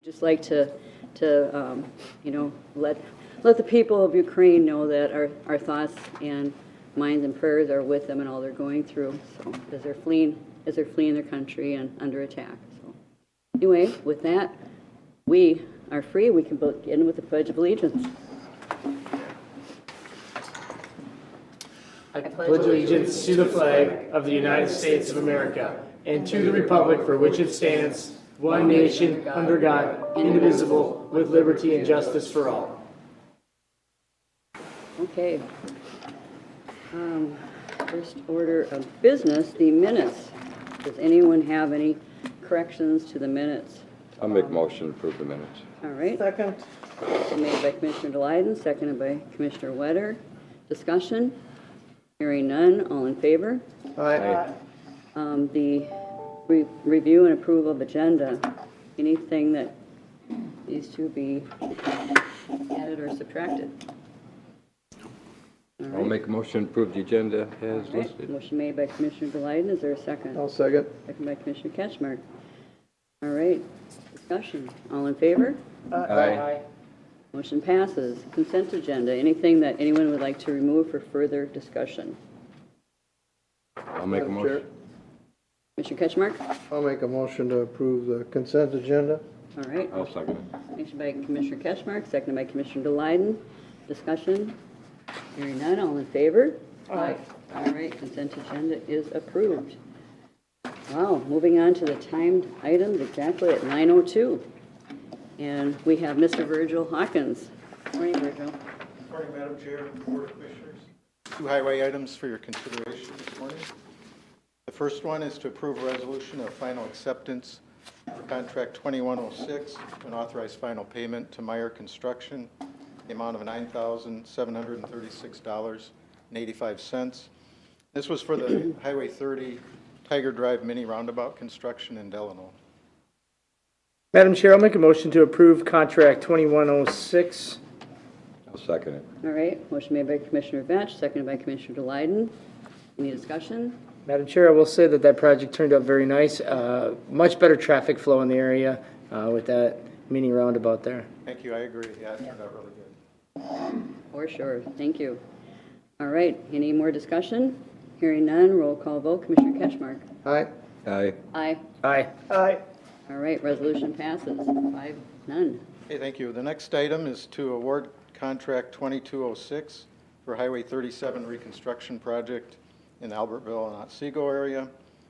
Just like to you know, let the people of Ukraine know that our thoughts and minds and prayers are with them and all they're going through. So as they're fleeing their country and under attack. So anyway, with that, we are free. We can begin with the Pledge of Allegiance. I pledge allegiance to the flag of the United States of America and to the republic for which it stands, one nation, under God, indivisible, with liberty and justice for all. Okay. First order of business, the minutes. Does anyone have any corrections to the minutes? I'll make a motion to approve the minutes. All right. Second. Made by Commissioner Delyden, seconded by Commissioner Wetter. Discussion? Hearing none. All in favor? Aye. The review and approval of agenda. Anything that needs to be added or subtracted? All I'll right. make a motion to approve the agenda as All right. listed. Motion made by Commissioner Delyden. Is there a second? I'll second. Second by Commissioner Ketchmark. All right. Discussion. All in favor? Aye. Motion passes. Consent agenda. Anything that anyone would like to remove for further discussion? I'll make a motion. Commissioner Ketchmark? I'll make a motion to approve the consent agenda. All right. I'll second it. Motion by Commissioner Ketchmark, seconded by Commissioner Delyden. Discussion? Hearing none. All in favor? Aye. All right. Consent agenda is approved. Wow. Moving on to the timed items exactly at 9:02. And we have Mr. Virgil Hawkins. Morning, Virgil. Good morning, Madam Chair and Board of Commissioners. Two highway items for your consideration this morning. The first one is to approve a resolution of final acceptance for contract 2106 and authorize final payment to Meyer Construction, the amount of $9,736.85. This was for the Highway 30 Tiger Drive mini roundabout construction in Delano. Madam Chair, I'll make a motion to approve contract 2106. I'll second it. All right. Motion made by Commissioner Vetch, seconded by Commissioner Delyden. Any discussion? Madam Chair, I will say that project turned out very nice. Much better traffic flow in the area with that mini roundabout there. Thank you, I agree. Yeah, it turned out really good. For sure. Thank you. All right. Any more discussion? Hearing none. Roll call vote. Commissioner Ketchmark. Aye. Aye. Aye. Aye. Aye. All right. Resolution passes. 5-0. Okay, thank you. The next item is to award contract 2206 for Highway 37 reconstruction project in the Albertville and Otsego area.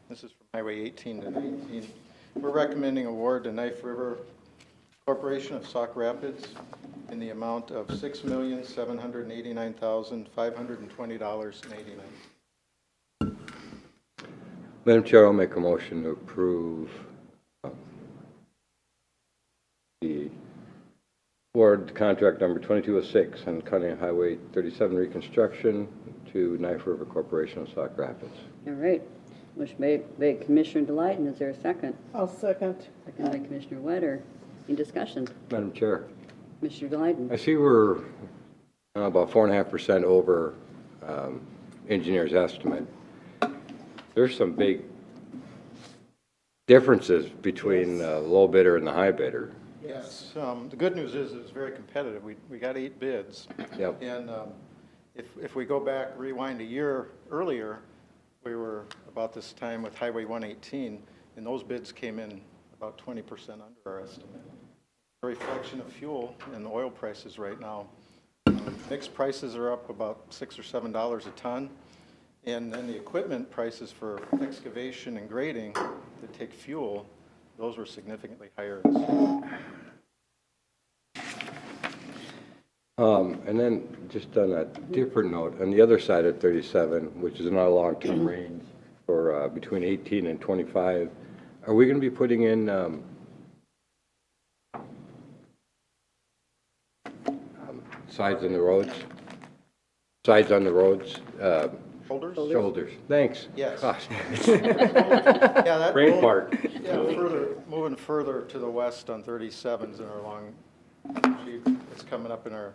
This is from Highway 18 to 19. We're recommending award to Knife River Corporation of Sauk Rapids in the amount of $6,789,520.89. Madam Chair, I'll make a motion to approve the award contract number 2206 on County Highway 37 reconstruction to Knife River Corporation of Sauk Rapids. All right. Motion made by Commissioner Delyden. Is there a second? I'll second. Second by Commissioner Wetter. Any discussion? Madam Chair, Commissioner Delyden. I see we're about 4.5% over engineer's estimate. There's some big differences between the low bidder and the high bidder. Yes, the good news is it's very competitive. We got 8 bids. Yep. And if we go back, rewind a year earlier, we were about this time with Highway 118, and those bids came in about 20% under our estimate. A reflection of fuel and the oil prices right now. Mixed prices are up about $6 or $7 a ton, and then the equipment prices for excavation and grading that take fuel, those were significantly higher. And then just on a different note, on the other side of 37, which is in our long-term range for between 18 and 25, are we going to be putting in sides on the roads? Sides on the roads? Shoulders? Shoulders. Thanks. Yes. Gosh. Yeah, that Brain road- fart. Yeah, moving further to the west on 37s in our long, it's coming up in our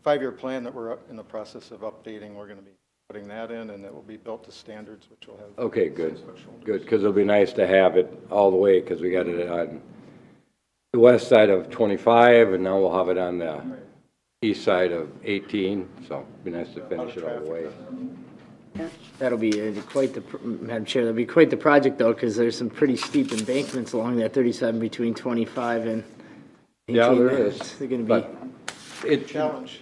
5-year plan that we're in the process of updating. We're going to be putting that in, and it will be built to standards, which will have. Okay, good. 6-foot shoulders. Good, because it'll be nice to have it all the way, because we got it on the west side of 25, and now we'll have it on the east side of 18, so it'd be nice to finish it all the way. That'll be quite the, Madam Chair, that'll be quite the project though, because there's some pretty steep embankments along that 37 between 25 and 18. Yeah, there is. They're going to But it, Challenge.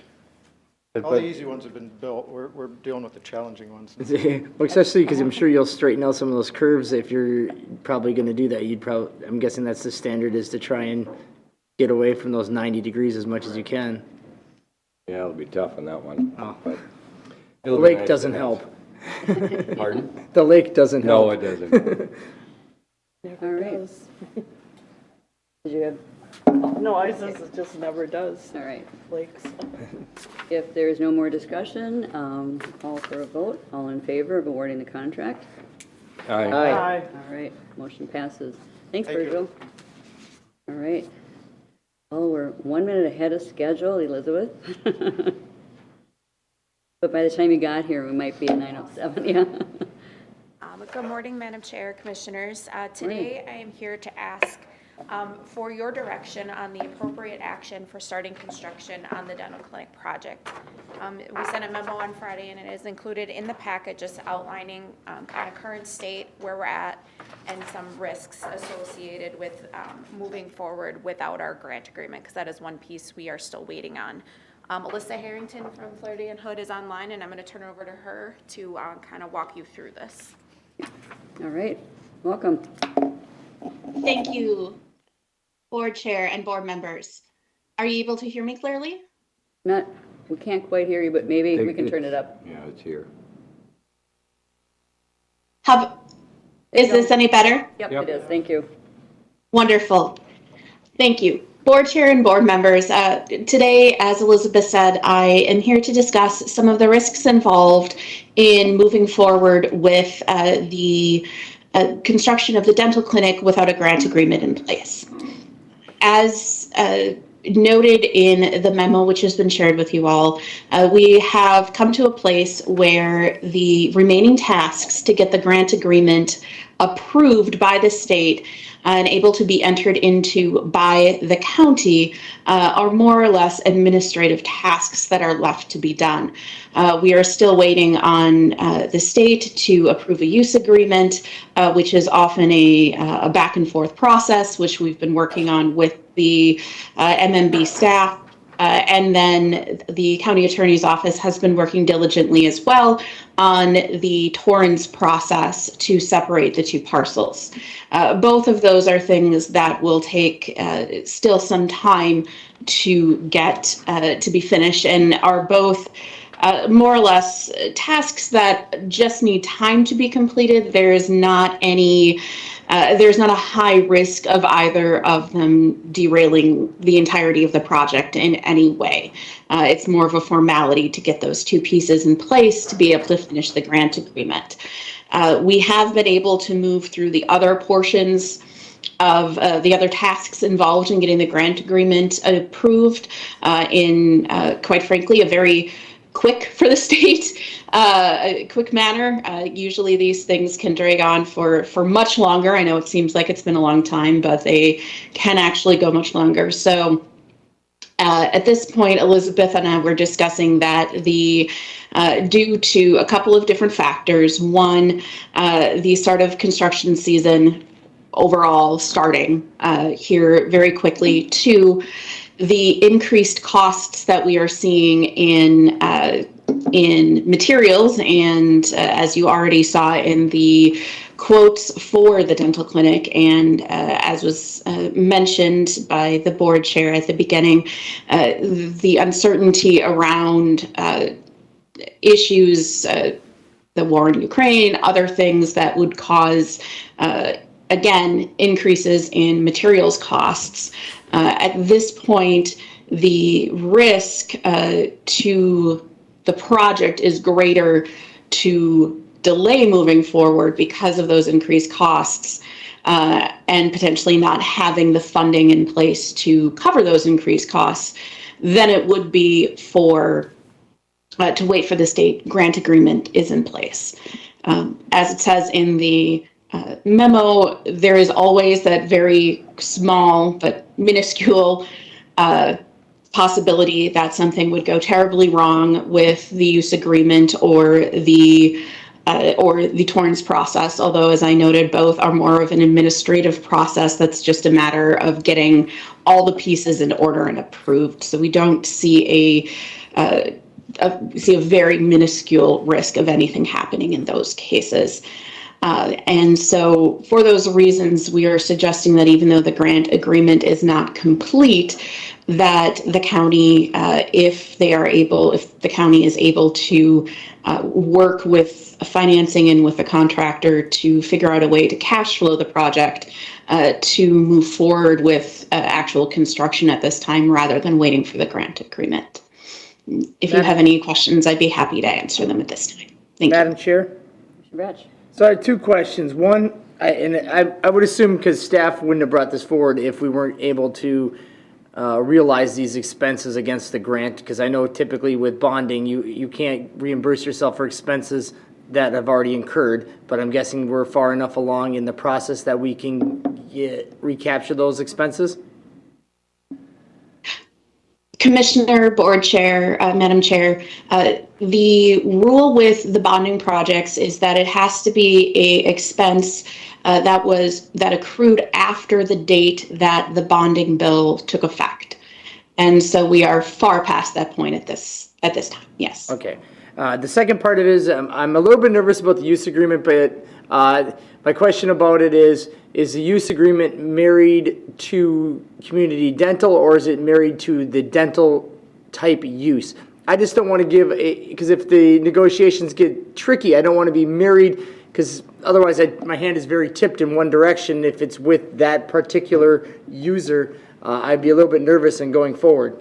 All the easy ones have been built. We're dealing with the challenging ones. be, well, especially because I'm sure you'll straighten out some of those curves if you're probably going to do that. I'm guessing that's the standard, is to try and get away from those 90 degrees as much as you can. yeah, it'll be tough on that one. Oh. But The it'll be lake nice doesn't to help. Pardon? The lake doesn't help. No, it doesn't. All right. Did you have, No, I says it just never does, all right. lakes. If there is no more discussion, call for a vote. All in favor of awarding the contract? Aye. Aye. All right, motion passes. Thanks, Thank you. Virgil. All right. Oh, we're 1 minute ahead of schedule, Elizabeth. But by the time you got here, we might be at 9:07, yeah. Good morning, Madam Chair, Commissioners. Today, I am here to ask for your direction on the appropriate action for starting construction on the dental clinic project. We sent a memo on Friday, and it is included in the packet, just outlining kind of current state, where we're at, and some risks associated with moving forward without our grant agreement, because that is one piece we are still waiting on. Alyssa Harrington from Flaherty and Hood is online, and I'm going to turn it over to her to kind of walk you through this. All right, welcome. Thank you, Board Chair and board members. Are you able to hear me clearly? We can't quite hear you, but maybe we can turn it up. Yeah, it's here. Is this any better? Yep, Yep. it is, thank you. Wonderful. Thank you. Board Chair and board members, today, as Elizabeth said, I am here to discuss some of the risks involved in moving forward with the construction of the dental clinic without a grant agreement in place. As noted in the memo, which has been shared with you all, we have come to a place where the remaining tasks to get the grant agreement approved by the state and able to be entered into by the county are more or less administrative tasks that are left to be done. We are still waiting on the state to approve a use agreement, which is often a back and forth process, which we've been working on with the MMB staff. And then the county attorney's office has been working diligently as well on the Torrens process to separate the two parcels. Both of those are things that will take still some time to get to be finished, and are both more or less tasks that just need time to be completed. There's not a high risk of either of them derailing the entirety of the project in any way. It's more of a formality to get those two pieces in place to be able to finish the grant agreement. We have been able to move through the other portions of the other tasks involved in getting the grant agreement approved in, quite frankly, a very quick for the state, a quick manner. Usually these things can drag on for much longer. I know it seems like it's been a long time, but they can actually go much longer. So at this point, Elizabeth and I were discussing that due to a couple of different factors. One, the start of construction season overall starting here very quickly. Two, the increased costs that we are seeing in materials, and as you already saw in the quotes for the dental clinic, and as was mentioned by the board chair at the beginning, the uncertainty around issues, the war in Ukraine, other things that would cause again, increases in materials costs. At this point, the risk to the project is greater to delay moving forward because of those increased costs and potentially not having the funding in place to cover those increased costs than it would be for to wait for the state grant agreement is in place. As it says in the memo, there is always that very small but minuscule possibility that something would go terribly wrong with the use agreement or the Torrance process. Although, as I noted, both are more of an administrative process that's just a matter of getting all the pieces in order and approved. So we don't see a very minuscule risk of anything happening in those cases. And so for those reasons, we are suggesting that even though the grant agreement is not complete, that the county, if the county is able to work with financing and with the contractor to figure out a way to cash flow the project, to move forward with actual construction at this time rather than waiting for the grant agreement. If you have any questions, I'd be happy to answer them at this time. Thank you. Madam Chair? Rich? So I have two questions. One, I would assume because staff wouldn't have brought this forward if we weren't able to realize these expenses against the grant, because I know typically with bonding, you can't reimburse yourself for expenses that have already incurred, but I'm guessing we're far enough along in the process that we can recapture those expenses? Commissioner, Board Chair, Madam Chair, the rule with the bonding projects is that it has to be a expense that accrued after the date that the bonding bill took effect. And so we are far past that point at this time, yes. Okay. The second part of it is I'm a little bit nervous about the use agreement, but my question about it is the use agreement married to community dental, or is it married to the dental type use? I just don't want to give because if the negotiations get tricky, I don't want to be married, because otherwise my hand is very tipped in one direction. If it's with that particular user, I'd be a little bit nervous in going forward.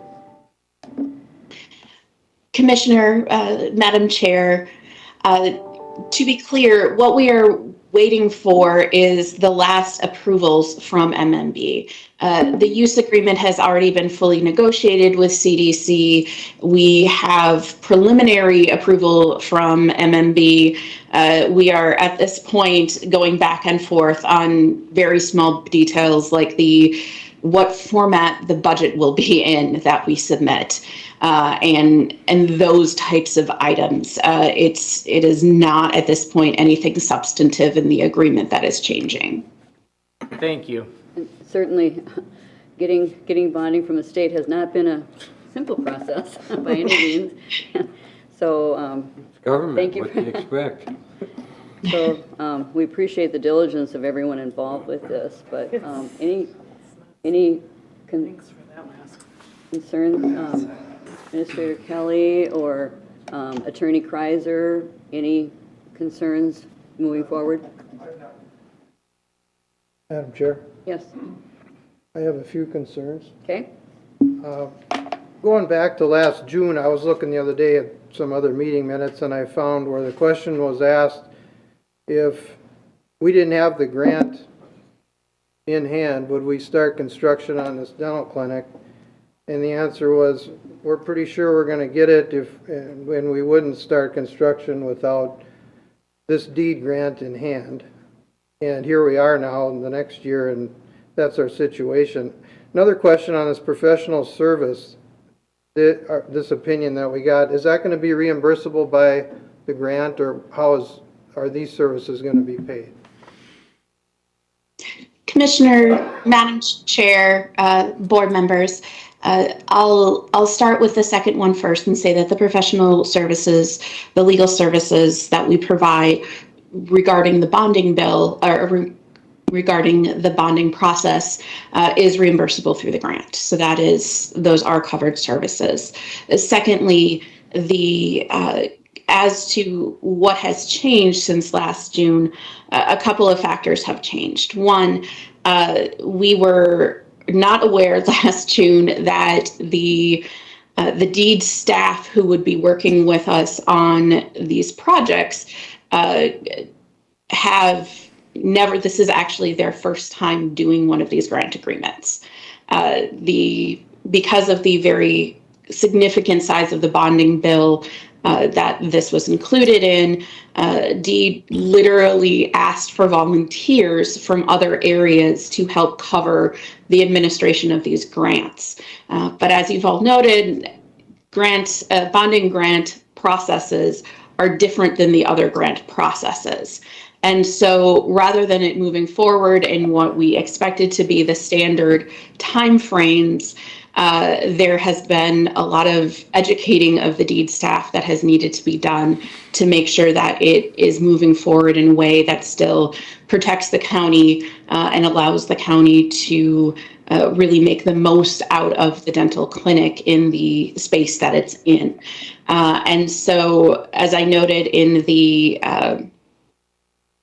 Commissioner, Madam Chair, to be clear, what we are waiting for is the last approvals from MMB. The use agreement has already been fully negotiated with CDC. We have preliminary approval from MMB. We are at this point going back and forth on very small details like what format the budget will be in that we submit. And those types of items. It is not at this point anything substantive in the agreement that is changing. Thank you. And certainly, getting bonding from the state has not been a simple process by any means. So, Government, thank you. what do you expect? So we appreciate the diligence of everyone involved with this, but any concerns? Administrator Kelly or Attorney Kreiser, any concerns moving forward? Madam Chair, Yes. I have a few concerns. Okay. Going back to last June, I was looking the other day at some other meeting minutes, and I found where the question was asked if we didn't have the grant in hand, would we start construction on this dental clinic? And the answer was, we're pretty sure we're going to get it when we wouldn't start construction without this deed grant in hand. And here we are now in the next year, and that's our situation. Another question on this professional service, this opinion that we got, is that going to be reimbursable by the grant, or are these services going to be paid? Commissioner, Madam Chair, board members, I'll start with the second one first and say that the professional services, the legal services that we provide regarding the bonding bill or regarding the bonding process is reimbursable through the grant. So those are covered services. Secondly, as to what has changed since last June, a couple of factors have changed. One, we were not aware last June that the deed staff who would be working with us on these projects this is actually their first time doing one of these grant agreements. Because of the very significant size of the bonding bill, that this was included in. Deed literally asked for volunteers from other areas to help cover the administration of these grants. But as you've all noted, bonding grant processes are different than the other grant processes. And so rather than it moving forward in what we expected to be the standard timeframes, there has been a lot of educating of the deed staff that has needed to be done to make sure that it is moving forward in a way that still protects the county and allows the county to really make the most out of the dental clinic in the space that it's in. And so, as I noted in the,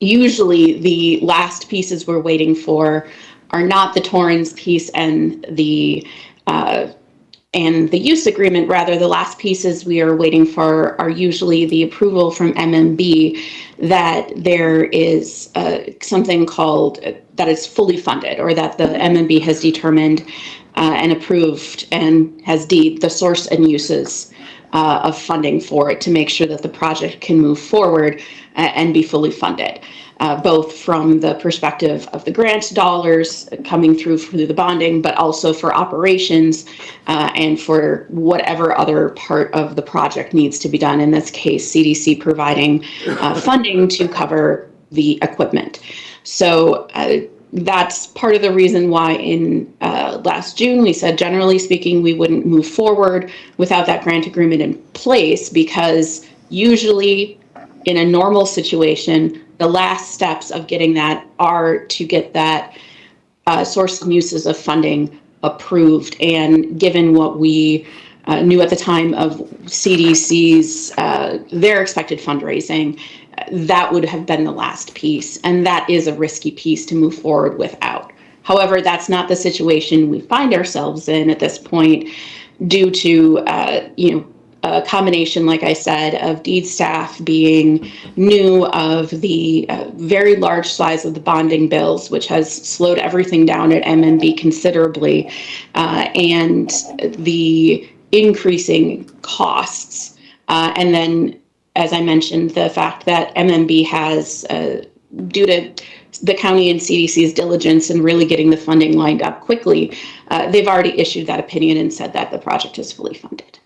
usually the last pieces we're waiting for are not the Torrens piece and the use agreement. Rather, the last pieces we are waiting for are usually the approval from MMB that there is something called that is fully funded, or that the MMB has determined and approved and has the source and uses of funding for it to make sure that the project can move forward and be fully funded. Both from the perspective of the grant dollars coming through the bonding, but also for operations and for whatever other part of the project needs to be done. In this case, CDC providing funding to cover the equipment. So that's part of the reason why in last June we said, generally speaking, we wouldn't move forward without that grant agreement in place, because usually in a normal situation, the last steps of getting that are to get that source and uses of funding approved. And given what we knew at the time of CDC's, their expected fundraising, that would have been the last piece. And that is a risky piece to move forward without. However, that's not the situation we find ourselves in at this point, due to, a combination, like I said, of deed staff being new, of the very large size of the bonding bills, which has slowed everything down at MMB considerably, and the increasing costs. And then, as I mentioned, the fact that MMB has, due to the county and CDC's diligence in really getting the funding lined up quickly, they've already issued that opinion and said that the project is fully funded.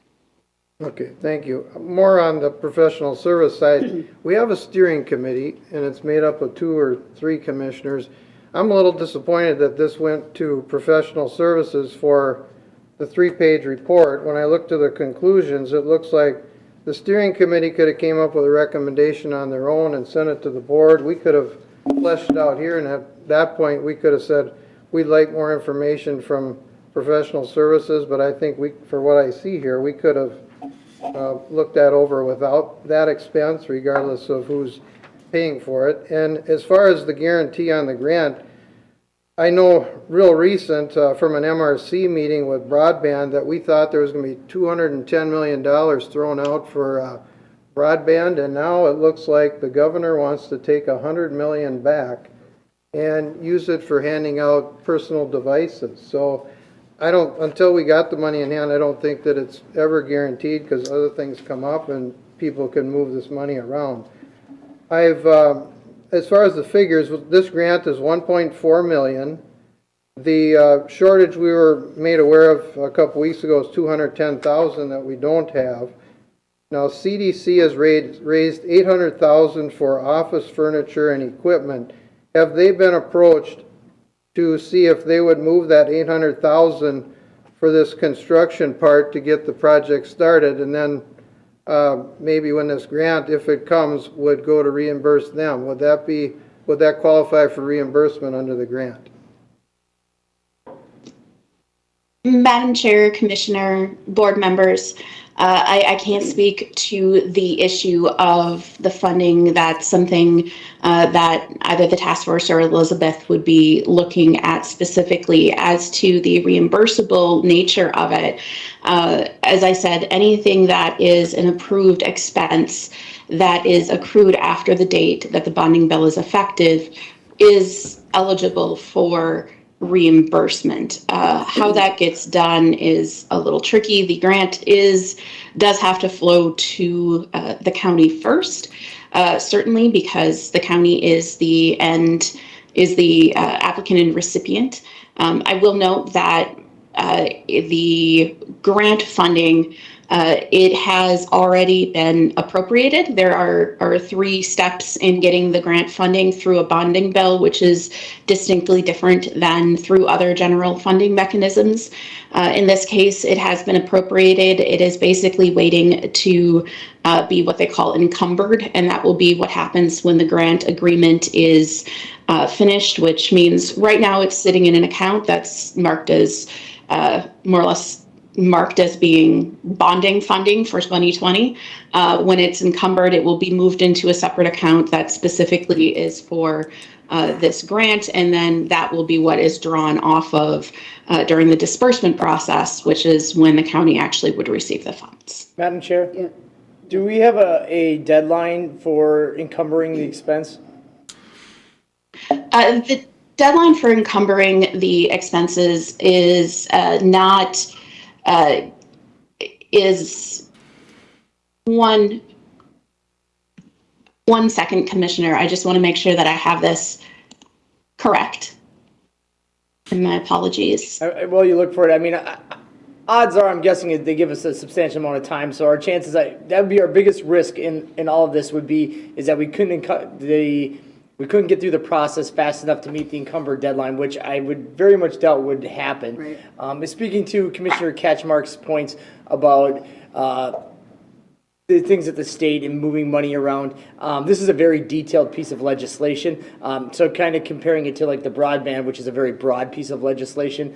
Okay, thank you. More on the professional service side, we have a steering committee, and it's made up of 2 or 3 commissioners. I'm a little disappointed that this went to professional services for the 3-page report. When I looked to the conclusions, it looks like the steering committee could have came up with a recommendation on their own and sent it to the board. We could have fleshed it out here, and at that point, we could have said, we'd like more information from professional services, but I think for what I see here, we could have looked that over without that expense, regardless of who's paying for it. And as far as the guarantee on the grant, I know real recent from an MRC meeting with broadband that we thought there was going to be $210 million thrown out for broadband, and now it looks like the governor wants to take $100 million back and use it for handing out personal devices. So until we got the money in hand, I don't think that it's ever guaranteed, because other things come up and people can move this money around. As far as the figures, this grant is $1.4 million. The shortage we were made aware of a couple weeks ago is $210,000 that we don't have. Now, CDC has raised $800,000 for office furniture and equipment. Have they been approached to see if they would move that $800,000 for this construction part to get the project started, and then maybe when this grant, if it comes, would go to reimburse them? Would that qualify for reimbursement under the grant? Madam Chair, Commissioner, board members, I can't speak to the issue of the funding. That's something that either the task force or Elizabeth would be looking at specifically. As to the reimbursable nature of it, as I said, anything that is an approved expense that is accrued after the date that the bonding bill is effective is eligible for reimbursement. How that gets done is a little tricky. The grant does have to flow to the county first, certainly because the county is the applicant and recipient. I will note that the grant funding, it has already been appropriated. There are 3 steps in getting the grant funding through a bonding bill, which is distinctly different than through other general funding mechanisms. In this case, it has been appropriated. It is basically waiting to be what they call encumbered, and that will be what happens when the grant agreement is finished, which means right now it's sitting in an account that's marked as more or less marked as being bonding funding for 2020. When it's encumbered, it will be moved into a separate account that specifically is for this grant, and then that will be what is drawn off of during the disbursement process, which is when the county actually would receive the funds. Madam Chair? Yeah. Do we have a deadline for encumbering the expense? The deadline for encumbering the expenses is is one second, Commissioner. I just want to make sure that I have this correct. And my apologies. Well, you look for it. I mean, odds are, I'm guessing they give us a substantial amount of time. So our chances, that would be our biggest risk in all of this is that we couldn't get through the process fast enough to meet the encumbered deadline, which I would very much doubt would happen. Right. Speaking to Commissioner Catchmark's points about the things at the state and moving money around, this is a very detailed piece of legislation. So kind of comparing it to like the broadband, which is a very broad piece of legislation.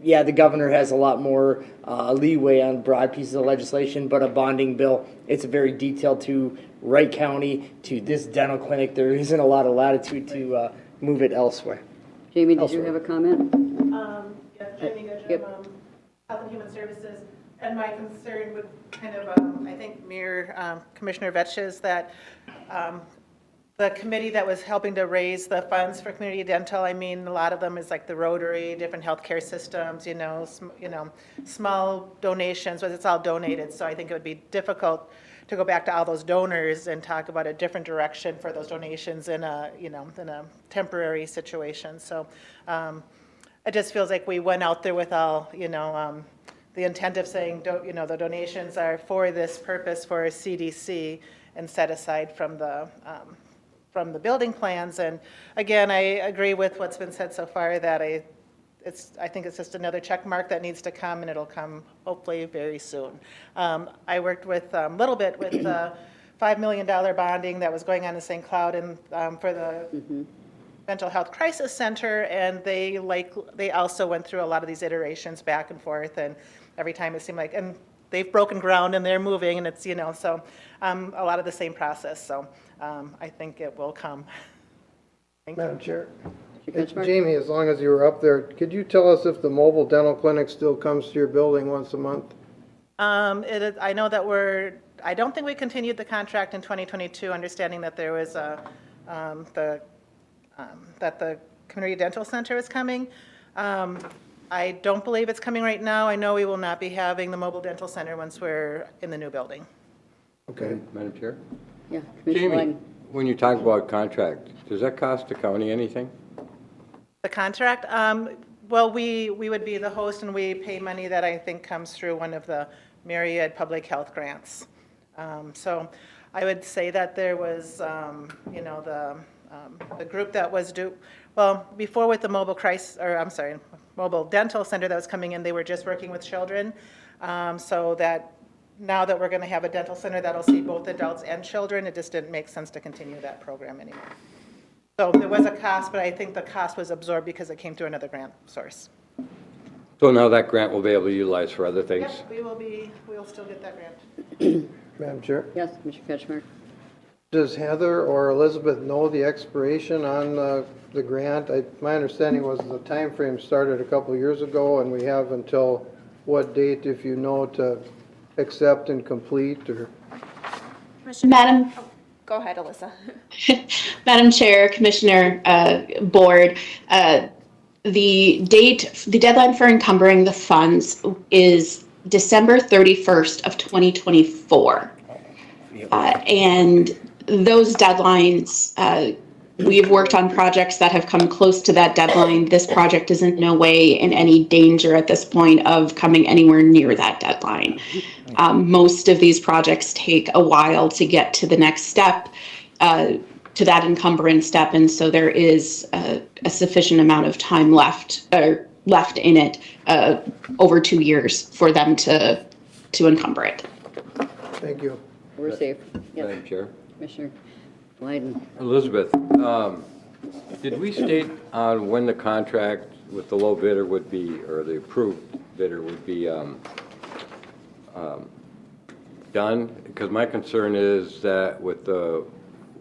Yeah, the governor has a lot more leeway on broad pieces of legislation, but a bonding bill, it's very detailed to Wright County, to this dental clinic. There isn't a lot of latitude to move it elsewhere. Jamie, did you have a comment? Yes, Jamie Goodrum, Yep. Health and Human Services. And my concern would kind of, I think, mirror Commissioner Vetch's, that the committee that was helping to raise the funds for community dental, I mean, a lot of them is like the Rotary, different healthcare systems, small donations, but it's all donated. So I think it would be difficult to go back to all those donors and talk about a different direction for those donations in a temporary situation. So it just feels like we went out there with all, the intent of saying, the donations are for this purpose for a CDC and set aside from the building plans. And again, I agree with what's been said so far, that I think it's just another check mark that needs to come, and it'll come hopefully very soon. I worked with a little bit with the $5 million bonding that was going on in St. Cloud and for the Mental Health Crisis Center, and they also went through a lot of these iterations back and forth, and every time it seemed like, and they've broken ground and they're moving, and it's, so a lot of the same process. So I think it will come. Thank you. Madam Chair. Catchmark? Jamie, as long as you were up there, could you tell us if the mobile dental clinic still comes to your building once a month? I know that I don't think we continued the contract in 2022, understanding that there was that the community dental center is coming. I don't believe it's coming right now. I know we will not be having the mobile dental center once we're in the new building. Okay. Madam Chair? Yeah, Commissioner Jamie, Lang. when you talk about contract, does that cost the county anything? The contract, well, we would be the host, and we pay money that I think comes through one of the Myriad Public Health grants. So I would say that there was, the group that was before with the mobile dental center that was coming in, they were just working with children. So that now that we're going to have a dental center that'll see both adults and children, it just didn't make sense to continue that program anymore. So there was a cost, but I think the cost was absorbed because it came through another grant source. So now that grant will be able to utilize for other things? Yep, we'll still get that grant. Madam Chair. Yes, Commissioner Catchmark. Does Heather or Elizabeth know the expiration on the grant? My understanding was the time frame started a couple of years ago, and we have until what date, if you know, to accept and complete, or? Madam, Go ahead, Alyssa. Madam Chair, Commissioner, Board, the deadline for encumbering the funds is December 31st of 2024. And those deadlines, we've worked on projects that have come close to that deadline. This project is in no way in any danger at this point of coming anywhere near that deadline. Most of these projects take a while to get to the next step, to that encumbrance step, and so there is a sufficient amount of time left in it, over 2 years for them to encumber it. Thank you. We're safe. Yes, Madam Chair. Commissioner Leiden. Elizabeth, did we state on when the contract with the low bidder would be, or the approved bidder would be done? Because my concern is that with the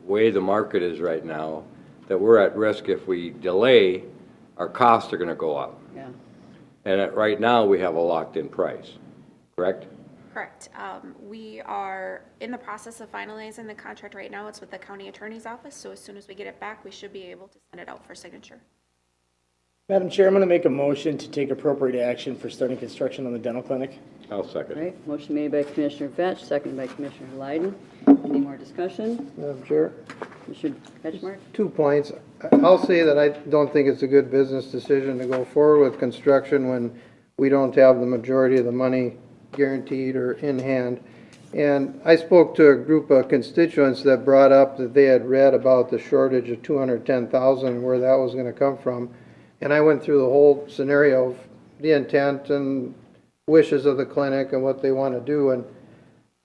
way the market is right now, that we're at risk if we delay, our costs are going to go up. Yeah. And right now, we have a locked-in price, correct? Correct. We are in the process of finalizing the contract right now. It's with the county attorney's office, so as soon as we get it back, we should be able to send it out for signature. Madam Chair, I'm going to make a motion to take appropriate action for starting construction on the dental clinic. I'll All second. right, motion made by Commissioner Fetch, seconded by Commissioner Leiden. Any more discussion? Madam Chair, Commissioner Ketchmark? 2 points. I'll say that I don't think it's a good business decision to go forward with construction when we don't have the majority of the money guaranteed or in hand. And I spoke to a group of constituents that brought up that they had read about the shortage of 210,000, where that was going to come from. And I went through the whole scenario of the intent and wishes of the clinic and what they want to do. And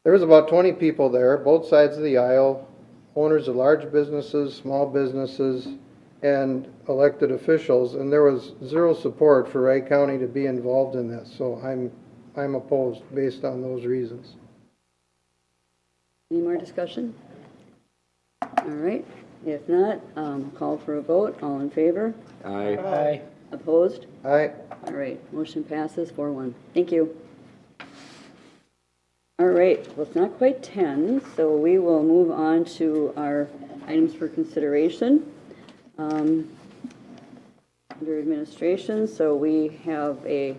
there was about 20 people there, both sides of the aisle, owners of large businesses, small businesses, and elected officials. And there was zero support for Wright County to be involved in this. So I'm opposed based on those reasons. Any more discussion? All right, if not, call for a vote. All in favor? Aye. Aye. Opposed? Aye. All right, motion passes 4-1. Thank you. All right, well, it's not quite 10, so we will move on to our items for consideration. Under administration, so we have a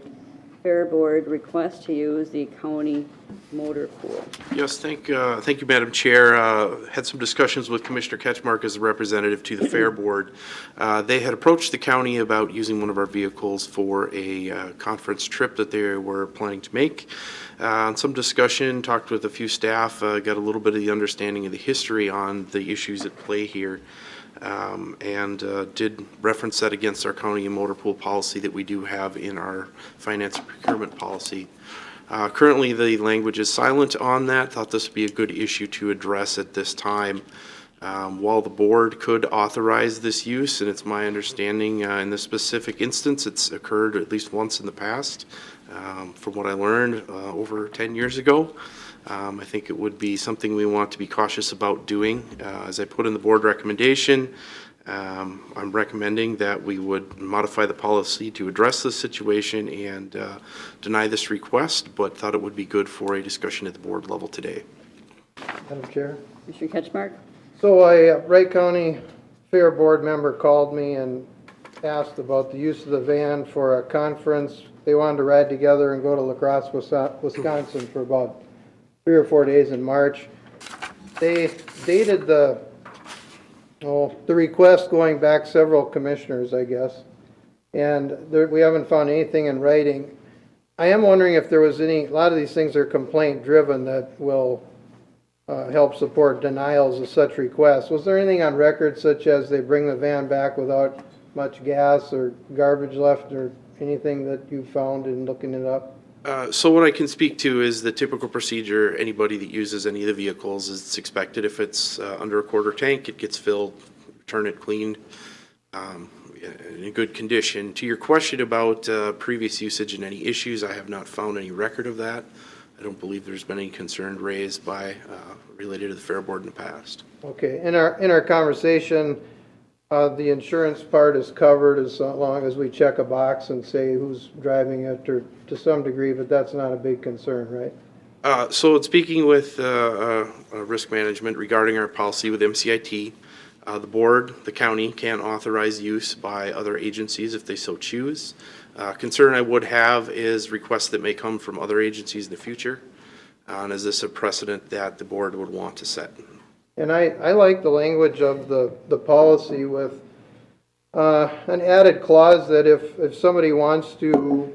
Fair Board request to use the county motor pool. Yes, thank you, Madam Chair. Had some discussions with Commissioner Ketchmark as a representative to the Fair Board. They had approached the county about using one of our vehicles for a conference trip that they were planning to make. Some discussion, talked with a few staff, got a little bit of the understanding of the history on the issues at play here. And did reference that against our county and motor pool policy that we do have in our finance and procurement policy. Currently, the language is silent on that. Thought this would be a good issue to address at this time. While the board could authorize this use, and it's my understanding in this specific instance, it's occurred at least once in the past, from what I learned over 10 years ago. I think it would be something we want to be cautious about doing. As I put in the board recommendation, I'm recommending that we would modify the policy to address this situation and deny this request, but thought it would be good for a discussion at the board level today. Madam Chair. Commissioner Ketchmark? So a Wright County Fair Board member called me and asked about the use of the van for a conference. They wanted to ride together and go to La Crosse, Wisconsin for about 3 or 4 days in March. They dated the request going back several commissioners, I guess. And we haven't found anything in writing. I am wondering if there was a lot of these things are complaint driven that will help support denials of such requests. Was there anything on record such as they bring the van back without much gas or garbage left or anything that you found in looking it up? So what I can speak to is the typical procedure. Anybody that uses any of the vehicles, it's expected if it's under a quarter tank, it gets filled, return it cleaned, in a good condition. To your question about previous usage and any issues, I have not found any record of that. I don't believe there's been any concern raised by related to the Fair Board in the past. Okay, in our conversation, the insurance part is covered as long as we check a box and say who's driving it, or to some degree, but that's not a big concern, right? So speaking with risk management regarding our policy with MCIT, The board, the county, can authorize use by other agencies if they so choose. Concern I would have is requests that may come from other agencies in the future. And is this a precedent that the board would want to set? And I like the language of the policy with an added clause that if somebody wants to,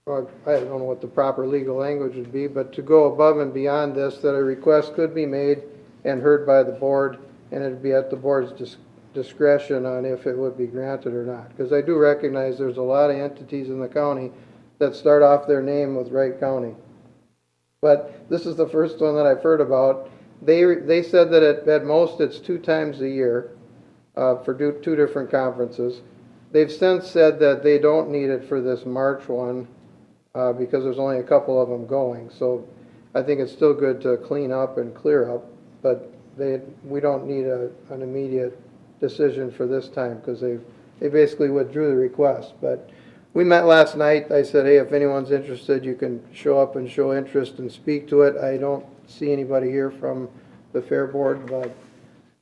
or I don't know what the proper legal language would be, but to go above and beyond this, that a request could be made and heard by the board, and it'd be at the board's discretion on if it would be granted or not. Because I do recognize there's a lot of entities in the county that start off their name with Wright County. But this is the first one that I've heard about. They said that at most it's 2 times a year for 2 different conferences. They've since said that they don't need it for this March one because there's only a couple of them going. So I think it's still good to clean up and clear up, but we don't need an immediate decision for this time because they basically withdrew the request. But we met last night. I said, hey, if anyone's interested, you can show up and show interest and speak to it. I don't see anybody here from the Fair Board, but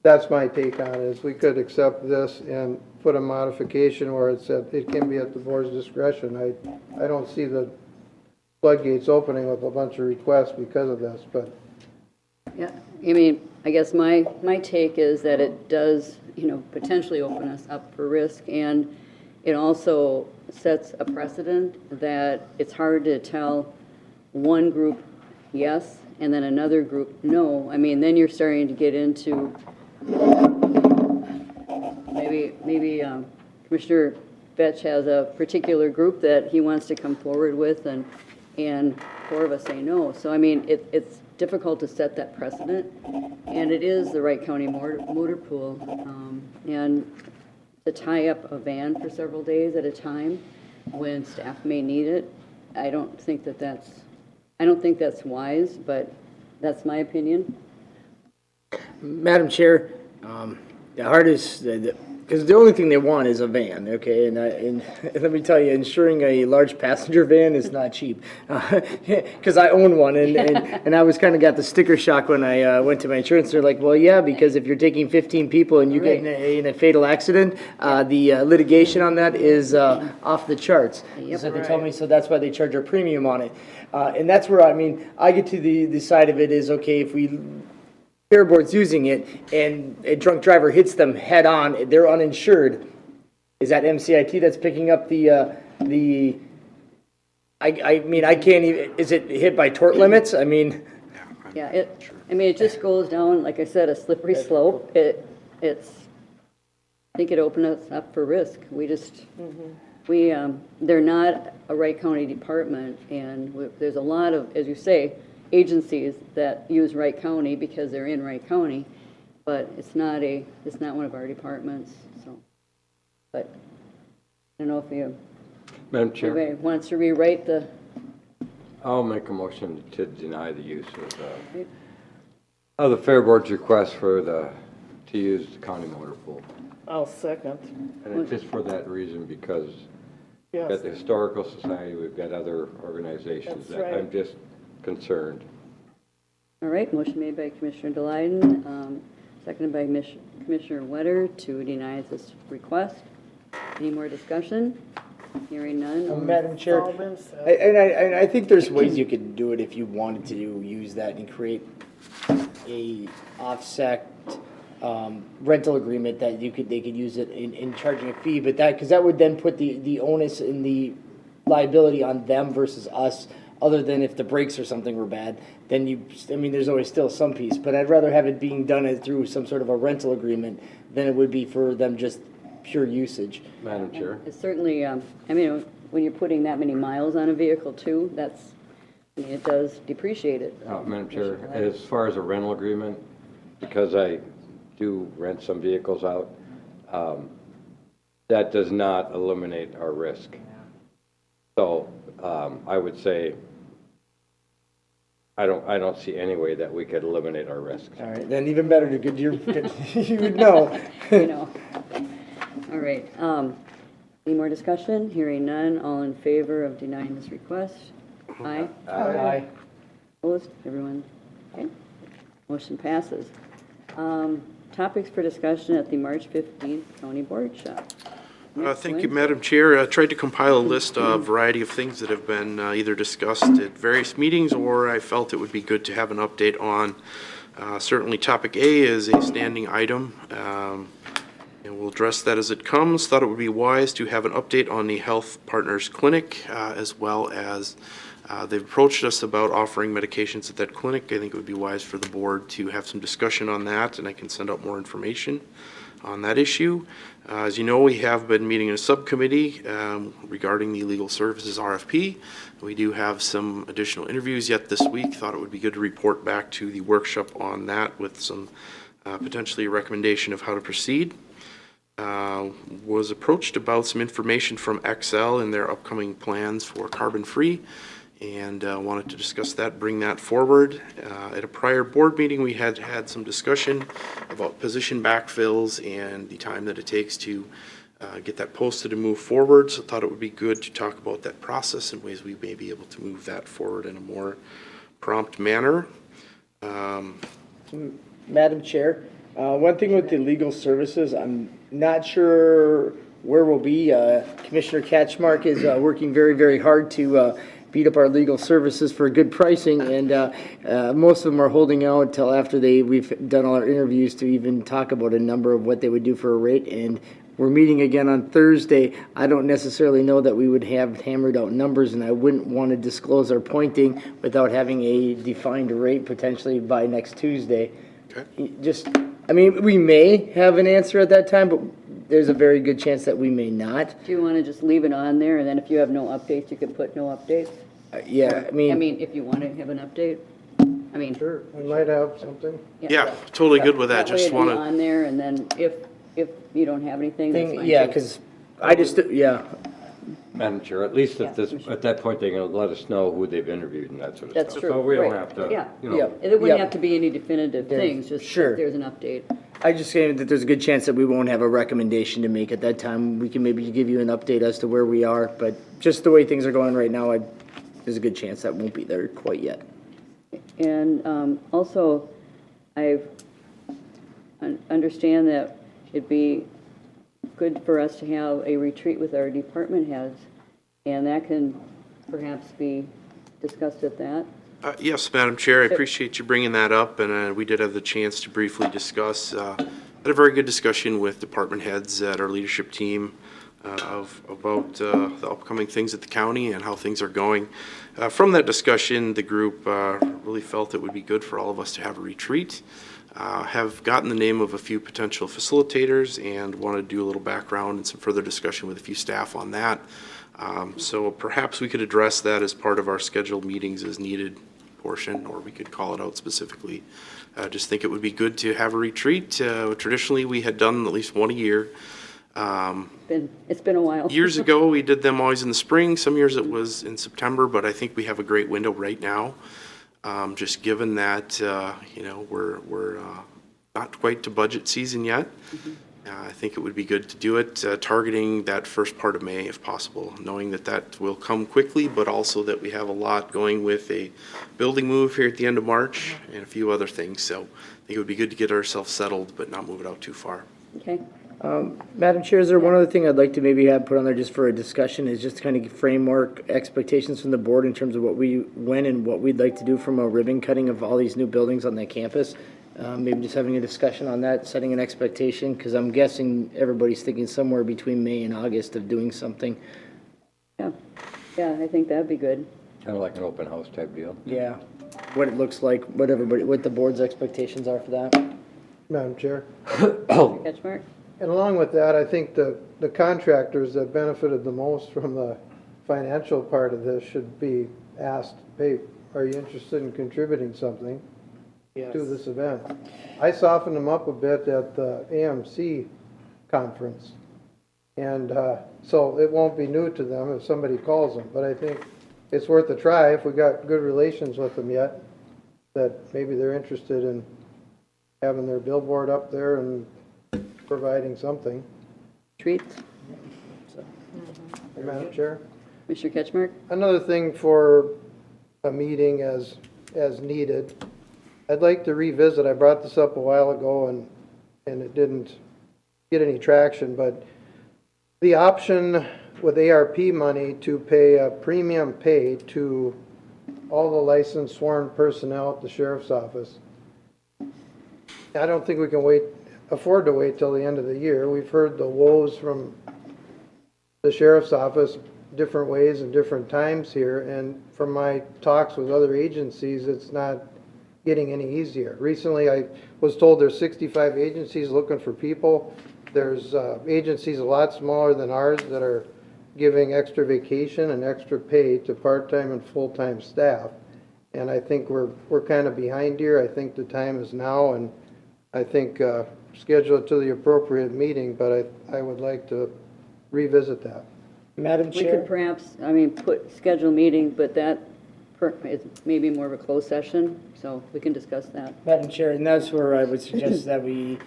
that's my take on it, is we could accept this and put a modification where it said it can be at the board's discretion. I don't see the floodgates opening with a bunch of requests because of this, but. Yeah, I mean, I guess my take is that it does, potentially open us up for risk, and it also sets a precedent that it's hard to tell one group yes and then another group no. I mean, then you're starting to get into maybe Commissioner Vetch has a particular group that he wants to come forward with, and 4 of us say no. So I mean, it's difficult to set that precedent, and it is the Wright County motor pool, and to tie up a van for several days at a time when staff may need it, I don't think that's wise, but that's my opinion. Madam Chair, the hardest, because the only thing they want is a van, okay? And let me tell you, insuring a large passenger van is not cheap. Because I own one, and I was kind of got the sticker shock when I went to my insurance. They're like, well, yeah, because if you're taking 15 people and you get in a fatal accident, the litigation on that is off the charts. So they told me, so that's why they charge a premium on it. And that's where, I get to the side of it is, okay, if we Fair Board's using it and a drunk driver hits them head on, they're uninsured. Is that MCIT that's picking up I can't even, is it hit by tort limits? Yeah, it just goes down, like I said, a slippery slope. I think it opens us up for risk. They're not a Wright County department, and there's a lot of, as you say, agencies that use Wright County because they're in Wright County, but it's not one of our departments. So, but I don't know if Madam Chair, anybody wants to rewrite the. I'll make a motion to deny the use of the Fair Board's request to use the county motor pool. I'll second. And it's just for that reason, because we've Yes, got the Historical Society, we've got other organizations That's that right. I'm just concerned. All right, motion made by Commissioner Delyden, seconded by Commissioner Wetter to deny this request. Any more discussion? Hearing none. Madam Chair, all been said. and I think there's ways you could do it if you wanted to use that and create a offset rental agreement that they could use it in charging a fee, but because that would then put the onus and the liability on them versus us. Other than if the brakes or something were bad, then there's always still some piece. But I'd rather have it being done through some sort of a rental agreement than it would be for them just pure usage. Madam Chair? It's certainly, when you're putting that many miles on a vehicle too, it does depreciate it. Madam Chair, as far as a rental agreement, because I do rent some vehicles out, that does not eliminate our risk. So I would say I don't see any way that we could eliminate our risks. All right, then even better you would know. All right. Any more discussion? Hearing none. All in favor of denying this request? Aye. Aye. Opposed? Everyone? Okay. Motion passes. Top topics for discussion at the March 15th County Board Shop. Thank you, Madam Chair. I tried to compile a list of a variety of things that have been either discussed at various meetings, or I felt it would be good to have an update on. Certainly, topic A is a standing item, and we'll address that as it comes. Thought it would be wise to have an update on the Health Partners Clinic, as well as they've approached us about offering medications at that clinic. I think it would be wise for the board to have some discussion on that, and I can send out more information on that issue. As you know, we have been meeting in a subcommittee regarding the legal services RFP. We do have some additional interviews yet this week. Thought it would be good to report back to the workshop on that with some potentially a recommendation of how to proceed. Was approached about some information from XL and their upcoming plans for carbon-free, and wanted to discuss that, bring that forward. At a prior board meeting, we had some discussion about position backfills and the time that it takes to get that posted and move forward. So I thought it would be good to talk about that process and ways we may be able to move that forward in a more prompt manner. Madam Chair, one thing with the legal services, I'm not sure where we'll be. Commissioner Catchmark is working very, very hard to beat up our legal services for good pricing, and most of them are holding out until after we've done all our interviews to even talk about a number of what they would do for a rate. And we're meeting again on Thursday. I don't necessarily know that we would have hammered out numbers, and I wouldn't want to disclose our pointing without having a defined rate potentially by next Tuesday. Okay. We may have an answer at that time, but there's a very good chance that we may not. Do you want to just leave it on there, and then if you have no updates, you can put no updates? Yeah, if you want to have an update, Sure, we might have something. Yeah, totally good with that. That way Just it'd be want to. on there, and then if you don't have anything, that's fine. Yeah, too. because I just, yeah. Madam Chair, at least at that point, they're gonna let us know who they've interviewed and that sort of stuff. That's true. So we don't right. have to, Yeah. you know. Yeah. There wouldn't Yeah. have to be any definitive things, just Sure. if there's an update. I just saying that there's a good chance that we won't have a recommendation to make at that time. We can maybe give you an update as to where we are, but just the way things are going right now, there's a good chance that won't be there quite yet. And also, I understand that it'd be good for us to have a retreat with our department heads, and that can perhaps be discussed at that. Yes, Madam Chair, I appreciate you bringing that up, and we did have the chance to briefly discuss, had a very good discussion with department heads at our leadership team about the upcoming things at the county and how things are going. From that discussion, the group really felt it would be good for all of us to have a retreat. Have gotten the name of a few potential facilitators and want to do a little background and some further discussion with a few staff on that. So perhaps we could address that as part of our scheduled meetings as needed portion, or we could call it out specifically. Just think it would be good to have a retreat. Traditionally, we had done at least one a year. It's been a while. Years ago, we did them always in the spring. Some years it was in September, but I think we have a great window right now. Just given that, we're not quite to budget season yet. I think it would be good to do it, targeting that first part of May if possible, knowing that will come quickly, but also that we have a lot going with a building move here at the end of March and a few other things. So I think it would be good to get ourselves settled, but not move it out too far. Okay. Madam Chair, is there one other thing I'd like to maybe have put on there just for a discussion, is just kind of framework expectations from the board in terms of when and what we'd like to do from a ribbon cutting of all these new buildings on that campus. Maybe just having a discussion on that, setting an expectation, because I'm guessing everybody's thinking somewhere between May and August of doing something. Yeah, I think that'd be good. Kind of like an open house type deal. Yeah, what it looks like, what the board's expectations are for that. Madam Chair. Catchmark? And along with that, I think the contractors that benefited the most from the financial part of this should be asked, hey, are you interested in contributing something to this event? I softened them up a bit at the AMC conference. And so it won't be new to them if somebody calls them, but I think it's worth a try if we got good relations with them yet, that maybe they're interested in having their billboard up there and providing something. Treats? Madam Chair? Mr. Catchmark? Another thing for a meeting as needed, I'd like to revisit, I brought this up a while ago, and and it didn't get any traction, but the option with ARP money to pay a premium pay to all the licensed sworn personnel at the sheriff's office. I don't think we can afford to wait till the end of the year. We've heard the woes from the sheriff's office different ways and different times here, and from my talks with other agencies, it's not getting any easier. Recently, I was told there's 65 agencies looking for people. There's agencies a lot smaller than ours that are giving extra vacation and extra pay to part-time and full-time staff. And I think we're kind of behind here. I think the time is now, and I think schedule it to the appropriate meeting, but I would like to revisit that. Madam We could Chair? perhaps, schedule a meeting, but that is maybe more of a closed session, so we can discuss that. Madam Chair, and that's where I would suggest that we,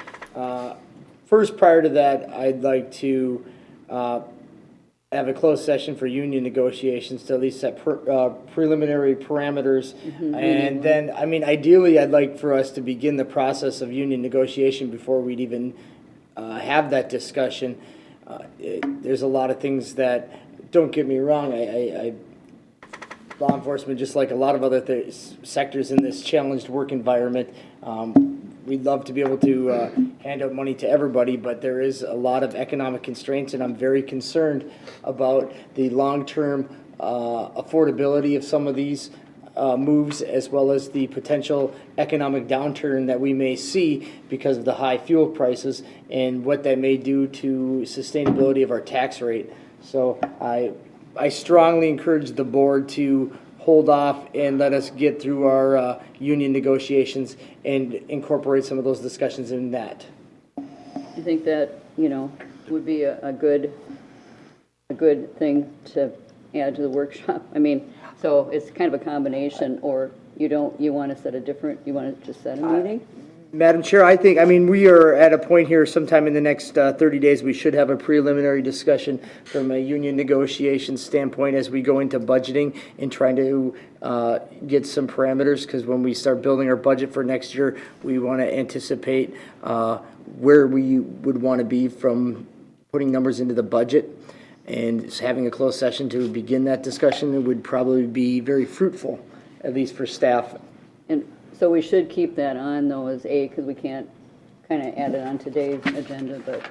first, prior to that, I'd like to have a closed session for union negotiations to at least set preliminary parameters. And then, ideally, I'd like for us to begin the process of union negotiation before we'd even have that discussion. There's a lot of things that, don't get me wrong, law enforcement, just like a lot of other sectors in this challenged work environment, we'd love to be able to hand out money to everybody, but there is a lot of economic constraints, and I'm very concerned about the long-term affordability of some of these moves, as well as the potential economic downturn that we may see because of the high fuel prices and what that may do to sustainability of our tax rate. So I strongly encourage the board to hold off and let us get through our union negotiations and incorporate some of those discussions in that. I think that, would be a good thing to add to the workshop. So it's kind of a combination, or you want to just set a meeting? Madam Chair, I think, we are at a point here sometime in the next 30 days, we should have a preliminary discussion from a union negotiation standpoint as we go into budgeting and trying to get some parameters, because when we start building our budget for next year, we want to anticipate where we would want to be from putting numbers into the budget. And having a closed session to begin that discussion would probably be very fruitful, at least for staff. And so we should keep that on, though, as A, because we can't kind of add it on today's agenda, but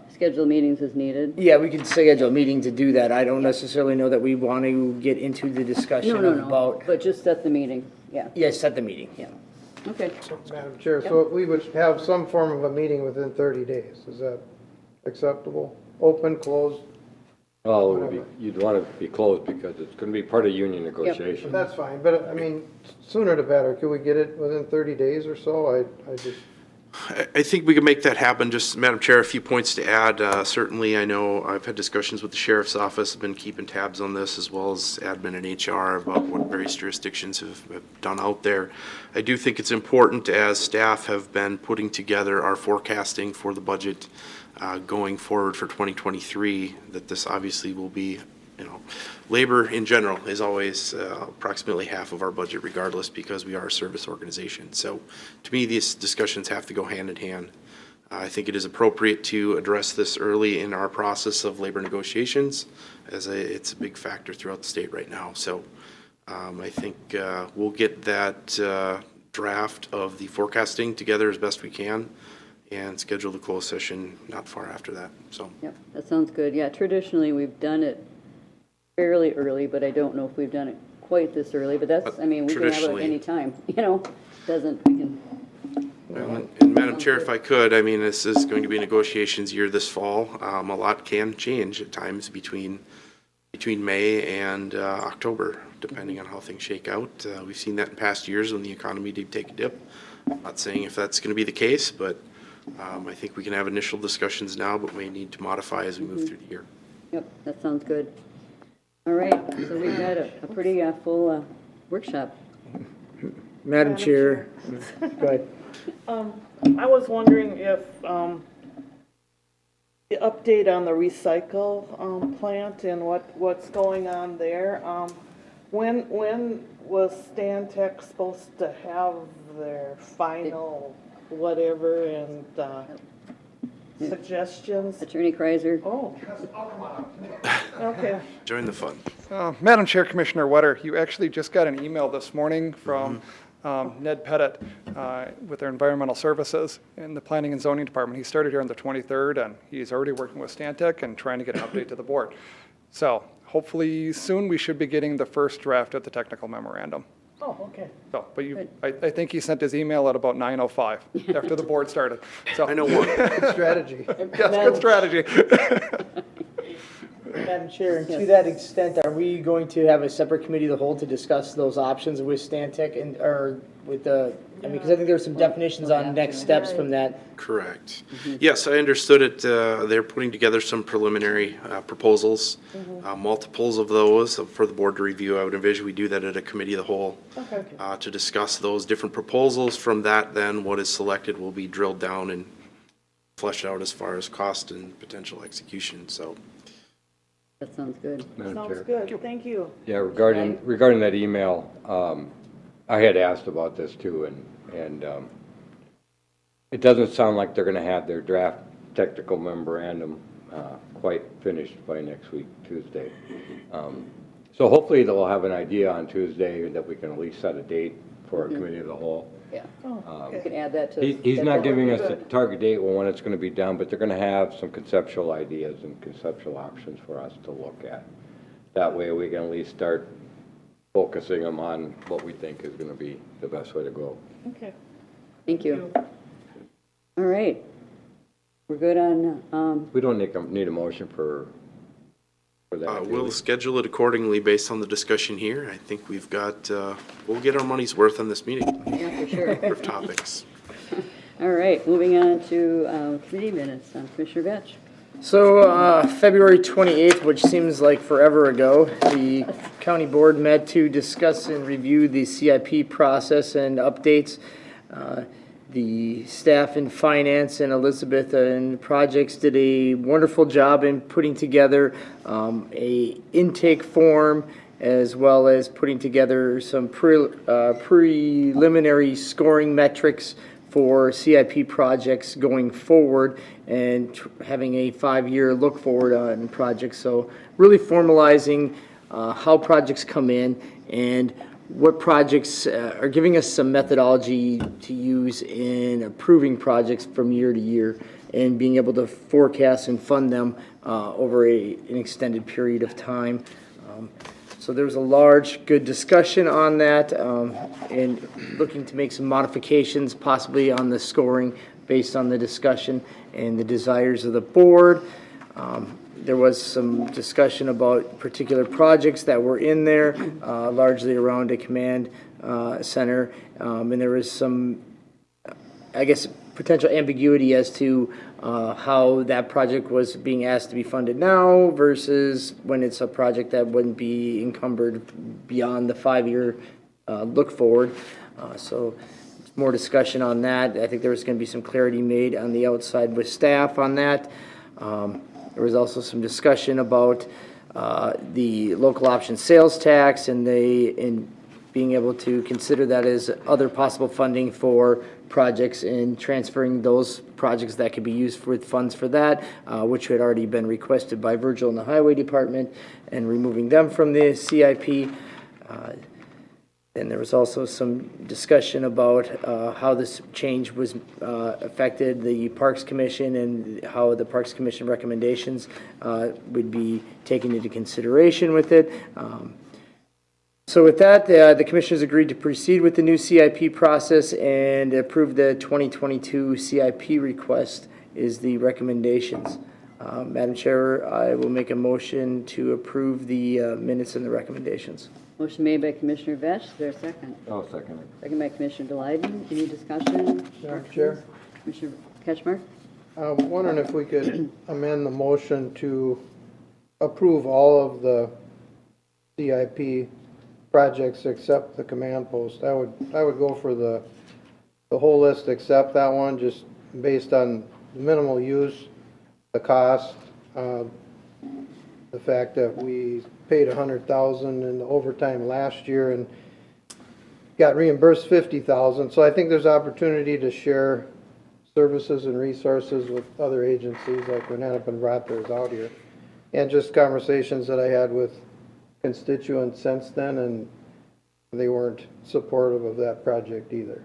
schedule meetings as needed. Yeah, we could schedule a meeting to do that. I don't necessarily know that we want to get into the discussion No, about. but just set the meeting, yeah. Yes, set the meeting, yeah. Okay. Madam Chair, so we would have some form of a meeting within 30 days. Is that acceptable? Open, closed? Well, you'd want it to be closed because it's going to be part of union negotiation. That's fine, but sooner the better. Could we get it within 30 days or so? I think we can make that happen. Just, Madam Chair, a few points to add. Certainly, I know I've had discussions with the Sheriff's Office, I've been keeping tabs on this, as well as admin and HR about what various jurisdictions have done out there. I do think it's important, as staff have been putting together our forecasting for the budget going forward for 2023, that this obviously will be, labor in general is always approximately half of our budget regardless, because we are a service organization. So to me, these discussions have to go hand in hand. I think it is appropriate to address this early in our process of labor negotiations, as it's a big factor throughout the state right now. So I think we'll get that draft of the forecasting together as best we can, and schedule the closed session not far after that. So. Yep, that sounds good. Yeah, traditionally, we've done it fairly early, but I don't know if we've done it quite this early, but that's, we can have it any time, we can. And Madam Chair, if I could, this is going to be a negotiations year this fall. A lot can change at times between May and October, depending on how things shake out. We've seen that in past years when the economy did take a dip. I'm not saying if that's going to be the case, but I think we can have initial discussions now, but may need to modify as we move through the year. Yep, that sounds good. All right, so we've got a pretty full workshop. Madam Chair, go ahead. I was wondering if the update on the recycle plant and what's going on there. When was Stantec supposed to have their final whatever, and suggestions? Attorney Kreiser? Oh. Okay. Join the fun. Madam Chair, Commissioner Wetter, you actually just got an email this morning from Ned Pettit with their Environmental Services in the Planning and Zoning Department. He started here on the 23rd, and he's already working with Stantec and trying to get an update to the board. So hopefully soon we should be getting the first draft of the technical memorandum. Oh, okay. So, but I think he sent his email at about 9:05 after the board started. So I know one. Good strategy. yes, good strategy. Madam Chair, and to that extent, are we going to have a separate committee of the whole to discuss those options with Stantec and, or with the, I mean, because I think there were some definitions on next steps from that. Correct. Yes, I understood it. They're putting together some preliminary proposals, multiples of those for the board to review. I would envision we do that at a committee of the whole to discuss those different proposals. From that, then what is selected will be drilled down and fleshed out as far as cost and potential execution. So. That sounds good. Madam Sounds Chair. good. Thank you. Yeah, regarding that email, I had asked about this too, and it doesn't sound like they're gonna have their draft technical memorandum quite finished by next week, Tuesday. So hopefully they'll have an idea on Tuesday that we can at least set a date for a committee of the whole. Yeah. You can add that to. He's not giving us a target date when it's gonna be done, but they're gonna have some conceptual ideas and conceptual options for us to look at. That way we can at least start focusing them on what we think is gonna be the best way to go. Okay. Thank you. All right. We're good on, We don't need a motion for that. do We'll we? schedule it accordingly based on the discussion here. I think we've got, we'll get our money's worth on this meeting yeah, for sure. for topics. All right, moving on to committee minutes. Commissioner Vetch. So, February 28th, which seems like forever ago, the county board met to discuss and review the CIP process and updates. The staff in finance and Elizabeth and projects did a wonderful job in putting together a intake form as well as putting together some preliminary scoring metrics for CIP projects going forward and having a 5-year look forward on projects. So really formalizing how projects come in and what projects are giving us some methodology to use in approving projects from year to year and being able to forecast and fund them over an extended period of time. So there was a large, good discussion on that and looking to make some modifications possibly on the scoring based on the discussion and the desires of the board. There was some discussion about particular projects that were in there, largely around a command center. And there was some, I guess, potential ambiguity as to how that project was being asked to be funded now versus when it's a project that wouldn't be encumbered beyond the 5-year look forward. So more discussion on that. I think there was going to be some clarity made on the outside with staff on that. There was also some discussion about the local option sales tax and being able to consider that as other possible funding for projects and transferring those projects that could be used with funds for that, which had already been requested by Virgil and the Highway Department, and removing them from the CIP. And there was also some discussion about how this change was affected the Parks Commission and how the Parks Commission recommendations would be taken into consideration with it. So with that, the commissioners agreed to proceed with the new CIP process and approve the 2022 CIP request is the recommendations. Madam Chair, I will make a motion to approve the minutes and the recommendations. Motion made by Commissioner Vetch. Is there a second? I'll second it. Second by Commissioner Delighten. Any discussion? Madam Chair? Commissioner Ketchmark? I'm wondering if we could amend the motion to approve all of the CIP projects except the command post. I would go for the whole list except that one, just based on minimal use, the cost, the fact that we paid $100,000 in the overtime last year and got reimbursed $50,000. So I think there's opportunity to share services and resources with other agencies, like when Hennepin brought theirs out here. And just conversations that I had with constituents since then, and they weren't supportive of that project either.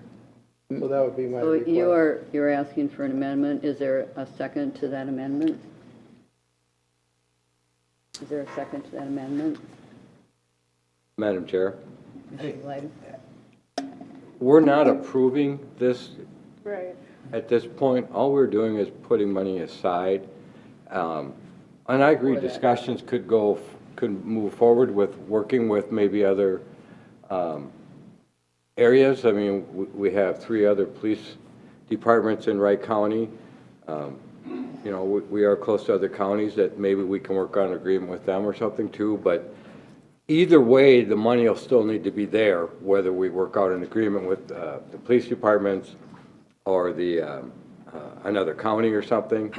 So that would be my So request. you're asking for an amendment. Is there a second to that amendment? Is there a second to that amendment? Madam Chair, Mr. Glyden? we're not approving this Right. at this point. All we're doing is putting money aside. And I agree, discussions could move forward with working with maybe other areas. I mean, we have 3 other police departments in Wright County. You know, we are close to other counties that maybe we can work on an agreement with them or something too, but either way, the money will still need to be there, whether we work out an agreement with the police departments or the another county or something.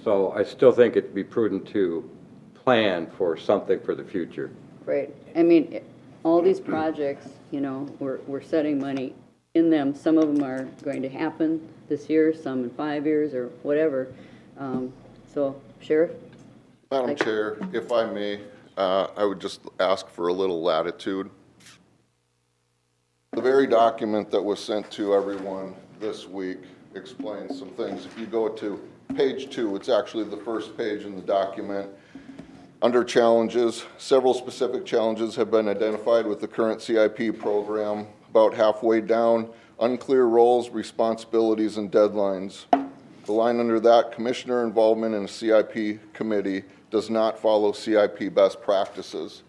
So I still think it'd be prudent to plan for something for the future. Right. I mean, all these projects, you know, we're setting money in them. Some of them are going to happen this year, some in 5 years or whatever. So, Sheriff? Madam Chair, if I may, I would just ask for a little latitude. The very document that was sent to everyone this week explains some things. If you go to page 2, it's actually the first page in the document. Under challenges, several specific challenges have been identified with the current CIP program. About halfway down, unclear roles, responsibilities, and deadlines. The line under that, commissioner involvement in a CIP committee does not follow CIP best practices.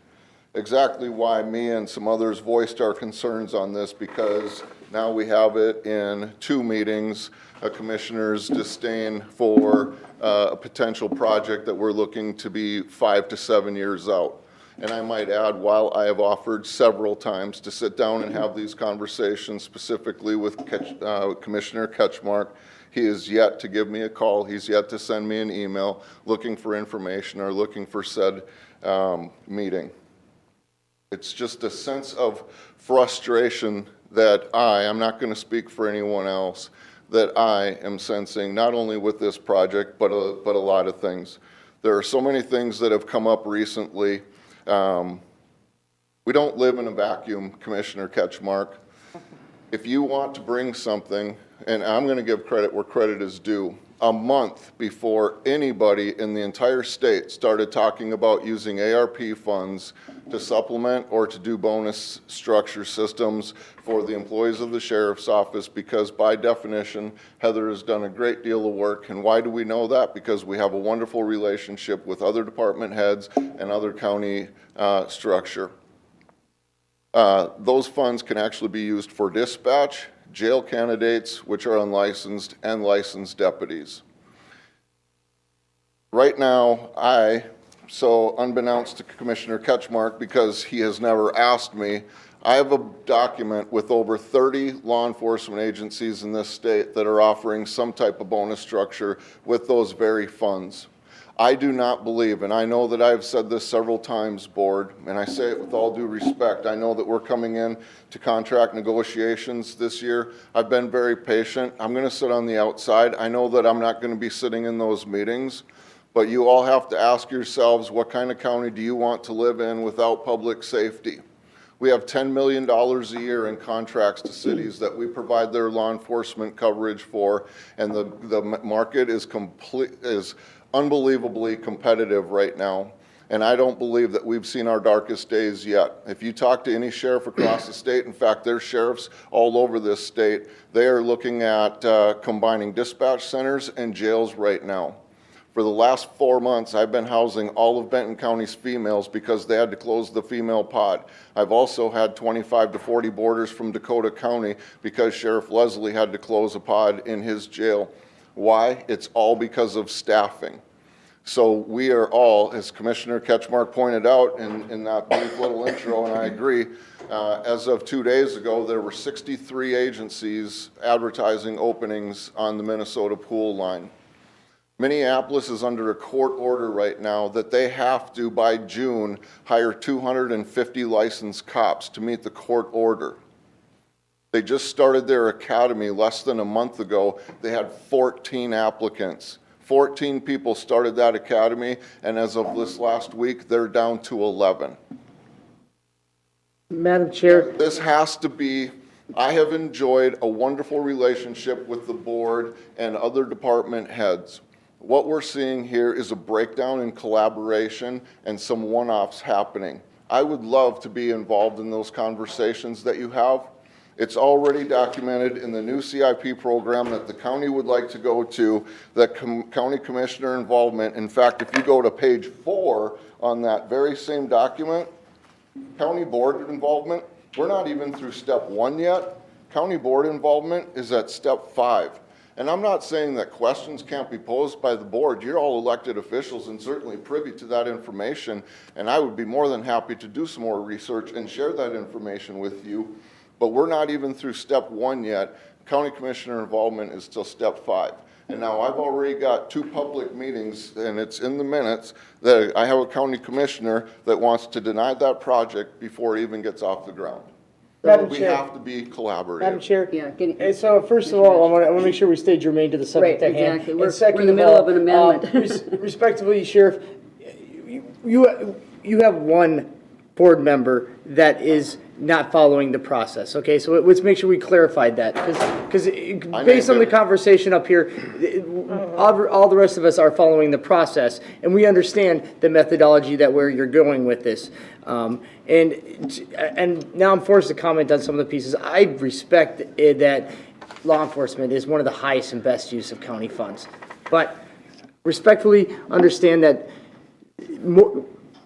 Exactly why me and some others voiced our concerns on this, because now we have it in 2 meetings, a commissioner's disdain for a potential project that we're looking to be 5 to 7 years out. And I might add, while I have offered several times to sit down and have these conversations specifically with Commissioner Ketchmark, he has yet to give me a call, he's yet to send me an email looking for information or looking for said meeting. It's just a sense of frustration that I'm not going to speak for anyone else, that I am sensing, not only with this project, but a lot of things. There are so many things that have come up recently. We don't live in a vacuum, Commissioner Ketchmark. If you want to bring something, and I'm going to give credit where credit is due, a month before anybody in the entire state started talking about using ARP funds to supplement or to do bonus structure systems for the employees of the sheriff's office, because by definition, Heather has done a great deal of work. And why do we know that? Because we have a wonderful relationship with other department heads and other county structure. Those funds can actually be used for dispatch, jail candidates, which are unlicensed, and licensed deputies. Right now, so unbeknownst to Commissioner Ketchmark, because he has never asked me, I have a document with over 30 law enforcement agencies in this state that are offering some type of bonus structure with those very funds. I do not believe, and I know that I've said this several times, Board, and I say it with all due respect, I know that we're coming in to contract negotiations this year. I've been very patient. I'm going to sit on the outside. I know that I'm not going to be sitting in those meetings, but you all have to ask yourselves, what kind of county do you want to live in without public safety? We have $10 million a year in contracts to cities that we provide their law enforcement coverage for, and the market is unbelievably competitive right now, and I don't believe that we've seen our darkest days yet. If you talk to any sheriff across the state, in fact, there's sheriffs all over this state, they are looking at combining dispatch centers and jails right now. For the last 4 months, I've been housing all of Benton County's females because they had to close the female pod. I've also had 25 to 40 boarders from Dakota County because Sheriff Leslie had to close a pod in his jail. Why? It's all because of staffing. So we are all, as Commissioner Ketchmark pointed out in that brief little intro, and I agree, as of 2 days ago, there were 63 agencies advertising openings on the Minnesota pool line. Minneapolis is under a court order right now that they have to, by June, hire 250 licensed cops to meet the court order. They just started their academy less than a month ago. They had 14 applicants. 14 people started that academy, and as of this last week, they're down to 11. Madam Chair, This has to be, I have enjoyed a wonderful relationship with the board and other department heads. What we're seeing here is a breakdown in collaboration and some one-offs happening. I would love to be involved in those conversations that you have. It's already documented in the new CIP program that the county would like to go to, that county commissioner involvement. In fact, if you go to page 4 on that very same document, county board involvement, we're not even through step 1 yet. County board involvement is at step 5. And I'm not saying that questions can't be posed by the board. You're all elected officials and certainly privy to that information. And I would be more than happy to do some more research and share that information with you. But we're not even through step 1 yet. County commissioner involvement is still step 5. And now I've already got 2 public meetings, and it's in the minutes, that I have a county commissioner that wants to deny that project before it even gets off the ground. Madam We Chair. have to be collaborative. Madam Chair. Yeah, So first of all, I want to make sure we stay germane to the subject Right, at hand. exactly. And We're second in the middle all, of an amendment. Respectively, Sheriff, you have one board member that is not following the process, okay? So let's make sure we clarified that, because based on the conversation up here, all the rest of us are following the process, and we understand the methodology that where you're going with this. And now I'm forced to comment on some of the pieces. I respect that law enforcement is one of the highest and best use of county funds, but respectfully understand that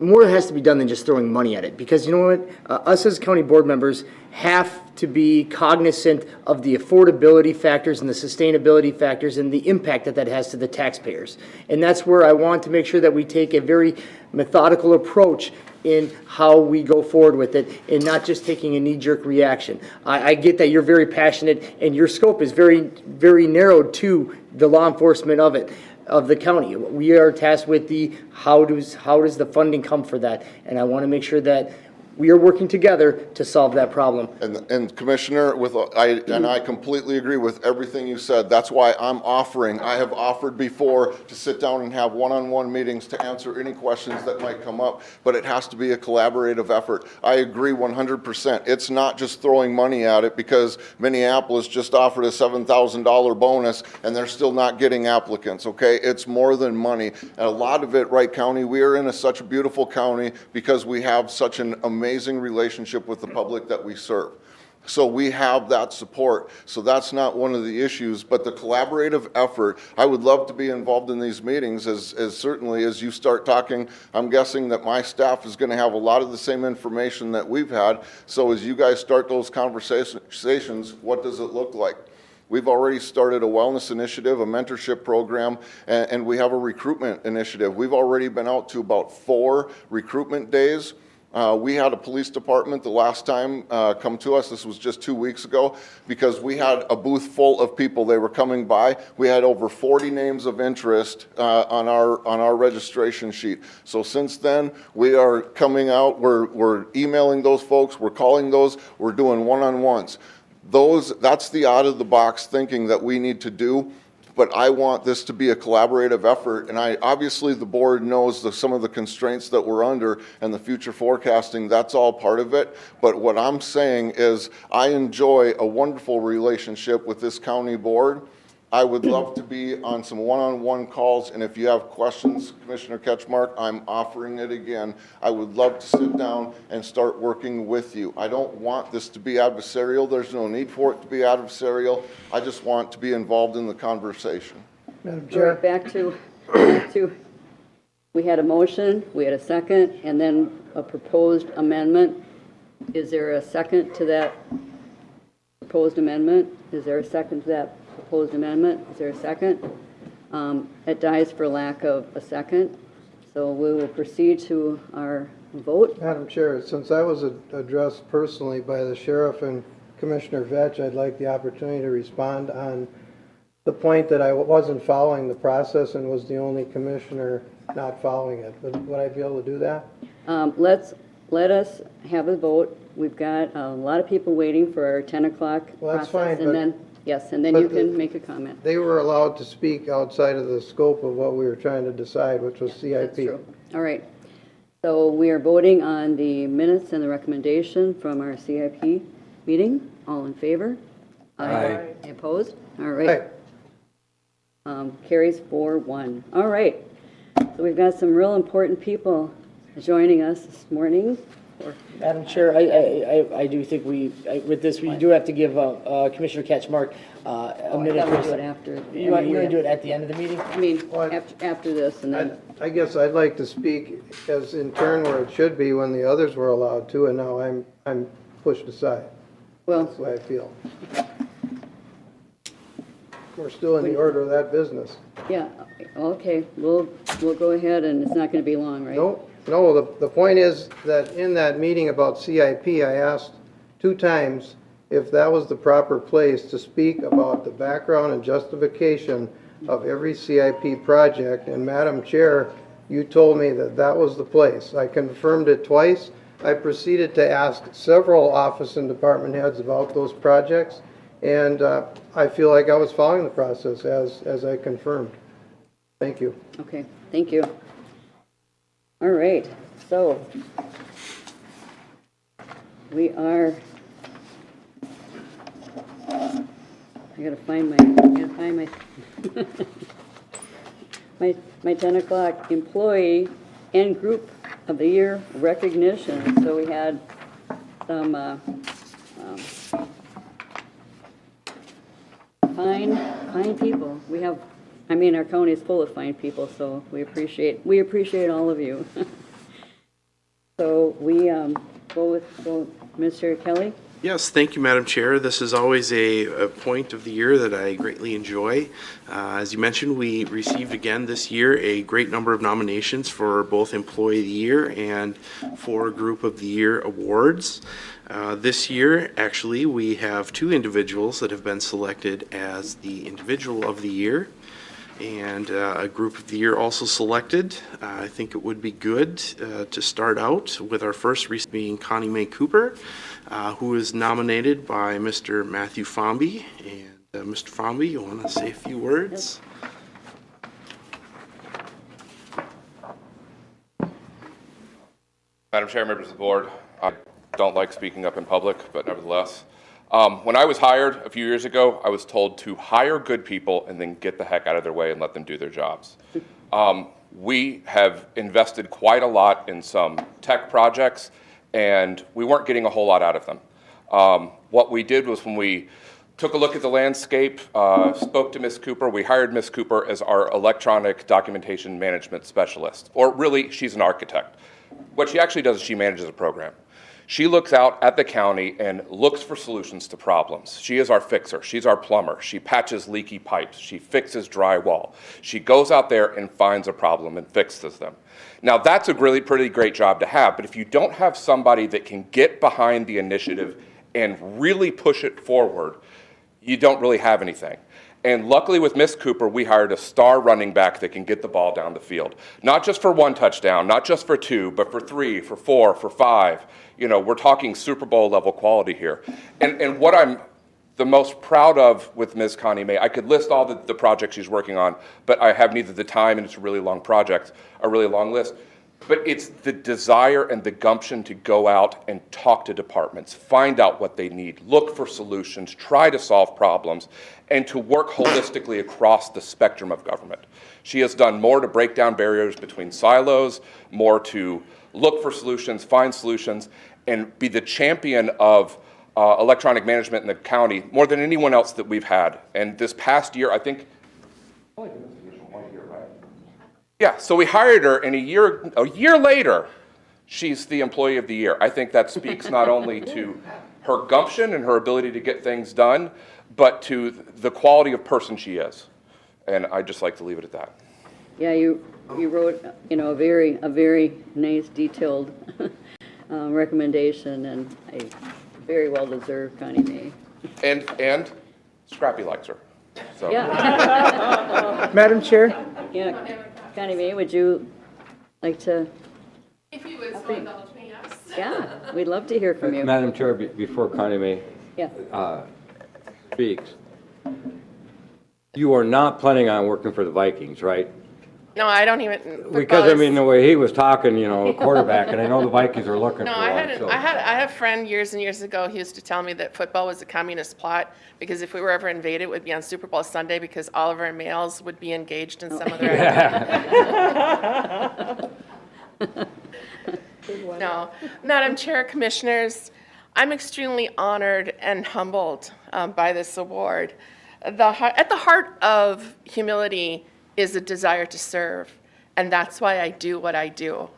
more has to be done than just throwing money at it, because you know what? Us as county board members have to be cognizant of the affordability factors and the sustainability factors and the impact that that has to the taxpayers. And that's where I want to make sure that we take a very methodical approach in how we go forward with it and not just taking a knee-jerk reaction. I get that you're very passionate and your scope is very, very narrowed to the law enforcement of the county. We are tasked with the how does the funding come for that, and I want to make sure that we are working together to solve that problem. And Commissioner, I completely agree with everything you said. That's why I have offered before to sit down and have one-on-one meetings to answer any questions that might come up, but it has to be a collaborative effort. I agree 100%. It's not just throwing money at it, because Minneapolis just offered a $7,000 bonus and they're still not getting applicants, okay? It's more than money. And a lot of it, Wright County, we are in such a beautiful county because we have such an amazing relationship with the public that we serve. So we have that support. So that's not one of the issues, but the collaborative effort, I would love to be involved in these meetings as certainly as you start talking. I'm guessing that my staff is going to have a lot of the same information that we've had. So as you guys start those conversations, what does it look like? We've already started a wellness initiative, a mentorship program, and we have a recruitment initiative. We've already been out to about 4 recruitment days. We had a police department the last time come to us. This was just 2 weeks ago, because we had a booth full of people. They were coming by. We had over 40 names of interest on our registration sheet. So since then, we are coming out. We're emailing those folks. We're calling those. We're doing one-on-ones. That's the out-of-the-box thinking that we need to do. But I want this to be a collaborative effort, and obviously the board knows some of the constraints that we're under and the future forecasting. That's all part of it. But what I'm saying is I enjoy a wonderful relationship with this county board. I would love to be on some one-on-one calls, and if you have questions, Commissioner Ketchmark, I'm offering it again. I would love to sit down and start working with you. I don't want this to be adversarial. There's no need for it to be adversarial. I just want to be involved in the conversation. Madam All Chair. right, back to, we had a motion, we had a second, and then a proposed amendment. Is there a second to that proposed amendment? Is there a second to that proposed amendment? Is there a second? It dies for lack of a second. So we will proceed to our vote. Madam Chair, since I was addressed personally by the sheriff and Commissioner Vetch, I'd like the opportunity to respond on the point that I wasn't following the process and was the only commissioner not following it. Would I be able to do that? Let us have a vote. we've got a lot of people waiting for our 10 o'clock Well, that's process. fine, And but- then, yes, and then but you the- can make a comment. They were allowed to speak outside of the scope of what we were trying to decide, which was CIP. That's true. All right. So we are voting on the minutes and the recommendation from our CIP meeting. All in favor? Aye. Any opposed? All Right. right. Carries 4-1. All right. So we've got some real important people joining us this morning. Madam Chair, I do think with this, we do have to give Commissioner Ketchmark a minute. I thought we'd do it after. You want to do it at the end of the meeting? I mean, What? after this, and then, I guess I'd like to speak as in turn where it should be when the others were allowed to, and now I'm pushed aside. well, That's the way I feel. We're still in the order of that business. yeah, okay, we'll go ahead, and it's not going to be long, right? No, the point is that in that meeting about CIP, I asked 2 times if that was the proper place to speak about the background and justification of every CIP project, and Madam Chair, you told me that that was the place. I confirmed it twice. I proceeded to ask several office and department heads about those projects, and I feel like I was following the process as I confirmed. Thank you. Okay, thank you. All right, so we are, I gotta find my 10 o'clock employee and group of the year recognition. So we had some fine people. We have, I mean, our county is full of fine people, so we appreciate all of you. So we go with Mr. Kelly. Yes, thank you, Madam Chair. This is always a point of the year that I greatly enjoy. As you mentioned, we received again this year a great number of nominations for both Employee of the Year and for Group of the Year awards. This year, actually, we have 2 individuals that have been selected as the Individual of the Year and a Group of the Year also selected. I think it would be good to start out with our first being Connie Mae Cooper, who is nominated by Mr. Matthew Fomby. And Mr. Fomby, you want to say a few words? Madam Chair, members of the board, I don't like speaking up in public, but nevertheless. When I was hired a few years ago, I was told to hire good people and then get the heck out of their way and let them do their jobs. We have invested quite a lot in some tech projects, and we weren't getting a whole lot out of them. What we did was when we took a look at the landscape, spoke to Ms. Cooper, we hired Ms. Cooper as our electronic documentation management specialist, or really, she's an architect. What she actually does is she manages a program. She looks out at the county and looks for solutions to problems. She is our fixer. She's our plumber. She patches leaky pipes. She fixes drywall. She goes out there and finds a problem and fixes them. Now, that's a really pretty great job to have, but if you don't have somebody that can get behind the initiative and really push it forward, you don't really have anything. And luckily with Miss Cooper, we hired a star running back that can get the ball down the field. Not just for 1 touchdown, not just for 2, but for 3, for 4, for 5. You know, we're talking Super Bowl level quality here. And what I'm the most proud of with Ms. Connie Mae, I could list all the projects she's working on, but I have neither the time, and it's a really long project, a really long list. But it's the desire and the gumption to go out and talk to departments, find out what they need, look for solutions, try to solve problems, and to work holistically across the spectrum of government. She has done more to break down barriers between silos, more to look for solutions, find solutions, and be the champion of electronic management in the county more than anyone else that we've had. And this past year, I think, yeah, so we hired her, and a year later, she's the Employee of the Year. I think that speaks not only to her gumption and her ability to get things done, but to the quality of person she is. And I'd just like to leave it at that. Yeah, you wrote, you know, a very nice, detailed recommendation, and I very well deserved Connie Mae. And Scrappy likes her. So. Yeah. Madam Chair? Yeah, Connie Mae, would you like to? If you would so indulge me, yes. Yeah. We'd love to hear from you. Madam Chair, before Connie May Yeah. speaks, you are not planning on working for the Vikings, right? No, I don't even. Because, I mean, the way he was talking, you know, quarterback, and I know the Vikings are looking No, for I one, had, so. I had a friend years and years ago, he used to tell me that football was a communist plot, because if we were ever invaded, it would be on Super Bowl Sunday, because all of our males would be engaged in some other activity. No. Madam Chair, Commissioners, I'm extremely honored and humbled by this award. At the heart of humility is a desire to serve, and that's why I do what I do.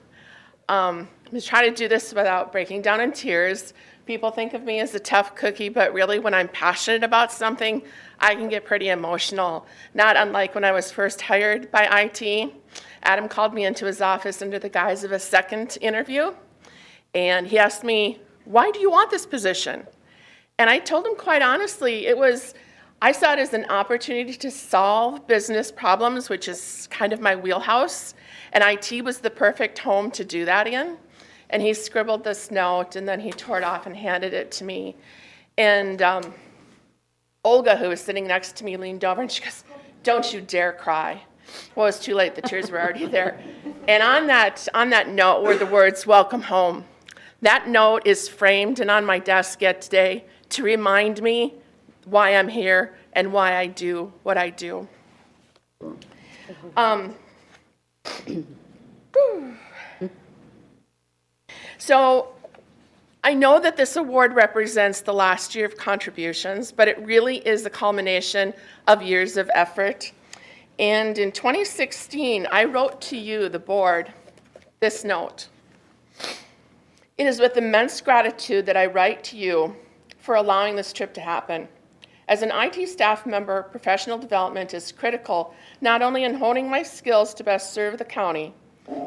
I'm trying to do this without breaking down in tears. People think of me as a tough cookie, but really when I'm passionate about something, I can get pretty emotional. Not unlike when I was first hired by IT. Adam called me into his office under the guise of a second interview, and he asked me, "Why do you want this position?" And I told him quite honestly, I saw it as an opportunity to solve business problems, which is kind of my wheelhouse, and IT was the perfect home to do that in. And he scribbled this note, and then he tore it off and handed it to me. And Olga, who was sitting next to me, leaned over and she goes, "Don't you dare cry." Well, it's too late, the tears were already there. And on that note were the words, "Welcome home." That note is framed and on my desk yet today to remind me why I'm here and why I do what I do. So I know that this award represents the last year of contributions, but it really is a culmination of years of effort. And in 2016, I wrote to you, the board, this note. "It is with immense gratitude that I write to you for allowing this trip to happen. As an IT staff member, professional development is critical, not only in honing my skills to best serve the county,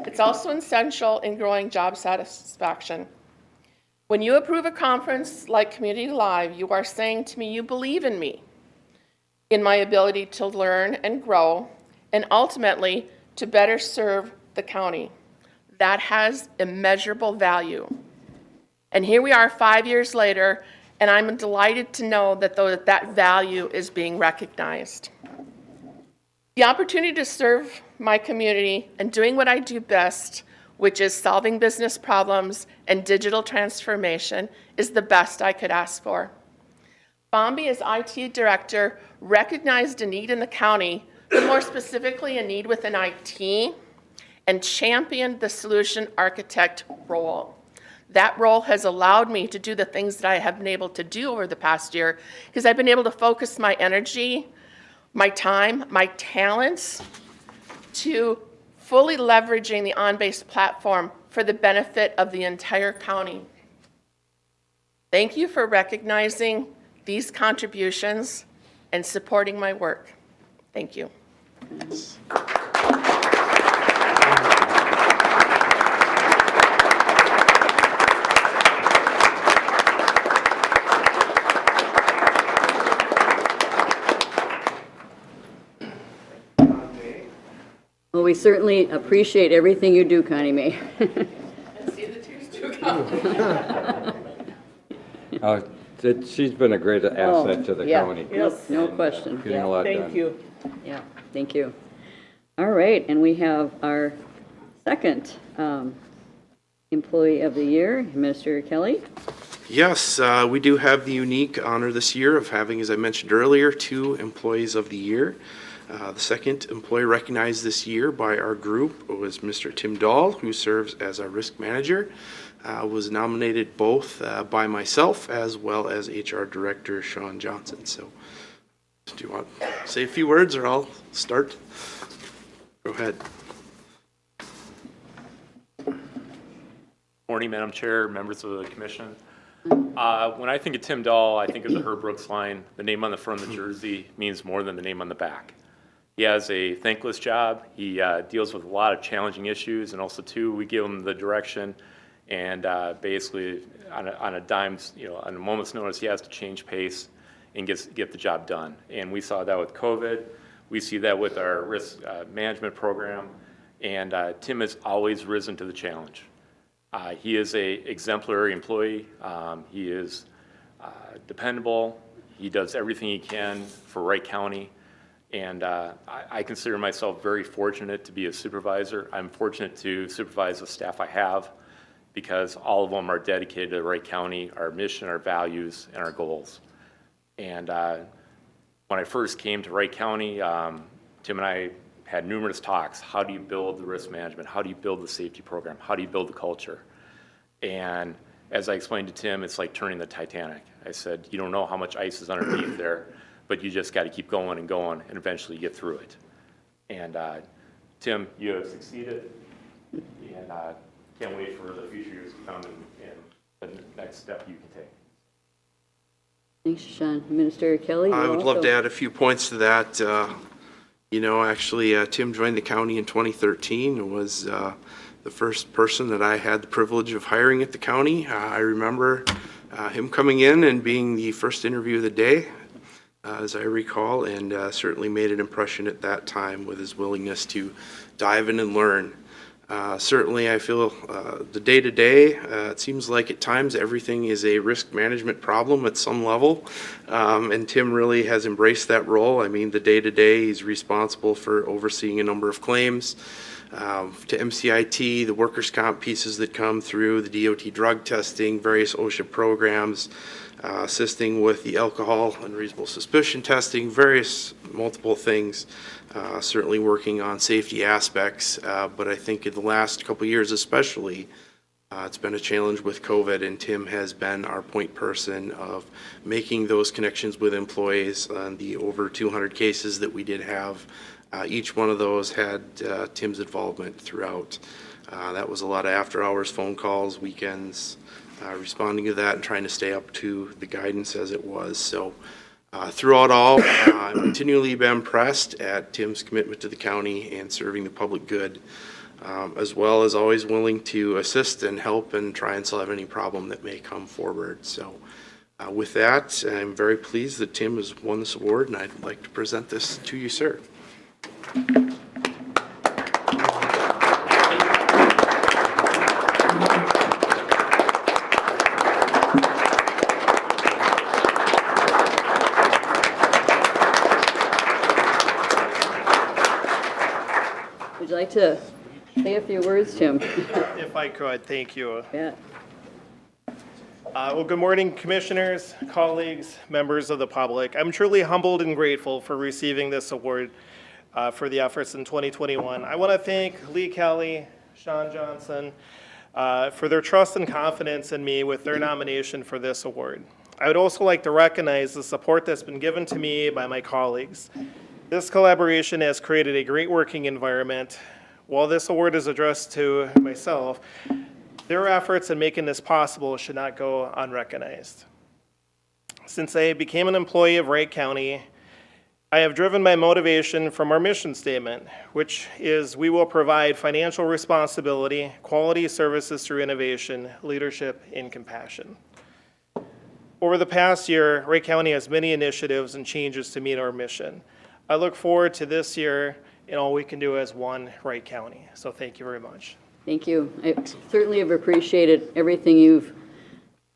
it's also essential in growing job satisfaction. When you approve a conference like Community Live, you are saying to me you believe in me, in my ability to learn and grow, and ultimately to better serve the county. That has immeasurable value. And here we are 5 years later, and I'm delighted to know that that value is being recognized. The opportunity to serve my community and doing what I do best, which is solving business problems and digital transformation, is the best I could ask for. Bombi, as IT director, recognized a need in the county, but more specifically a need within IT, and championed the solution architect role. That role has allowed me to do the things that I have been able to do over the past year, because I've been able to focus my energy, my time, my talents to fully leveraging the on-base platform for the benefit of the entire county. Thank you for recognizing these contributions and supporting my work. Thank you. Well, we certainly appreciate everything you do, Connie May. See the tears do come. She's been a great asset to the yeah. county. Yes, no question. Getting a lot done. Thank you. Yeah, thank you. All right, and we have our second Employee of the Year, Mr. Kelly. Yes, we do have the unique honor this year of having, as I mentioned earlier, 2 Employees of the Year. The second employee recognized this year by our group was Mr. Tim Dahl, who serves as our risk manager. Was nominated both by myself as well as HR Director Sean Johnson. So do you want to say a few words or I'll start? Go ahead. Morning, Madam Chair, members of the commission. When I think of Tim Dahl, I think of the Herb Brooks line. The name on the front of the jersey means more than the name on the back. He has a thankless job. He deals with a lot of challenging issues, and also too, we give him the direction, and basically on a dime, on a moment's notice, he has to change pace and get the job done. And we saw that with COVID. We see that with our risk management program, and Tim has always risen to the challenge. He is a exemplary employee. He is dependable. He does everything he can for Wright County. And I consider myself very fortunate to be a supervisor. I'm fortunate to supervise the staff I have because all of them are dedicated to Wright County, our mission, our values, and our goals. And when I first came to Wright County, Tim and I had numerous talks. How do you build the risk management? How do you build the safety program? How do you build the culture? And as I explained to Tim, it's like turning the Titanic. I said, you don't know how much ice is underneath there, but you just got to keep going, and eventually get through it. And Tim, you have succeeded, and can't wait for the future years to come and the next step you can take. Thanks, Sean. Minister Kelly? I would love to add a few points to that. Actually, Tim joined the county in 2013 and was the first person that I had the privilege of hiring at the county. I remember him coming in and being the first interview of the day, as I recall, and certainly made an impression at that time with his willingness to dive in and learn. Certainly, I feel the day-to-day, it seems like at times everything is a risk management problem at some level, and Tim really has embraced that role. I mean, the day-to-day, he's responsible for overseeing a number of claims to MCIT, the workers' comp pieces that come through, the DOT drug testing, various OSHA programs, assisting with the alcohol and reasonable suspicion testing, various multiple things, certainly working on safety aspects. But I think in the last couple of years especially, it's been a challenge with COVID, and Tim has been our point person of making those connections with employees on the over 200 cases that we did have. Each one of those had Tim's involvement throughout. That was a lot of after-hours phone calls, weekends, responding to that and trying to stay up to the guidance as it was. So throughout all, I've continually been impressed at Tim's commitment to the county and serving the public good, as well as always willing to assist and help and try and solve any problem that may come forward. So with that, I'm very pleased that Tim has won this award, and I'd like to present this to you, sir. Would you like to say a few words, Tim? If I could, thank you. Yeah. Well, good morning, commissioners, colleagues, members of the public. I'm truly humbled and grateful for receiving this award for the efforts in 2021. I want to thank Lee Kelly, Sean Johnson, for their trust and confidence in me with their nomination for this award. I would also like to recognize the support that's been given to me by my colleagues. This collaboration has created a great working environment. While this award is addressed to myself, their efforts in making this possible should not go unrecognized. Since I became an employee of Wright County, I have driven my motivation from our mission statement, which is we will provide financial responsibility, quality services through innovation, leadership, and compassion. Over the past year, Wright County has many initiatives and changes to meet our mission. I look forward to this year and all we can do as one Wright County. So thank you very much. Thank you. I certainly have appreciated everything you've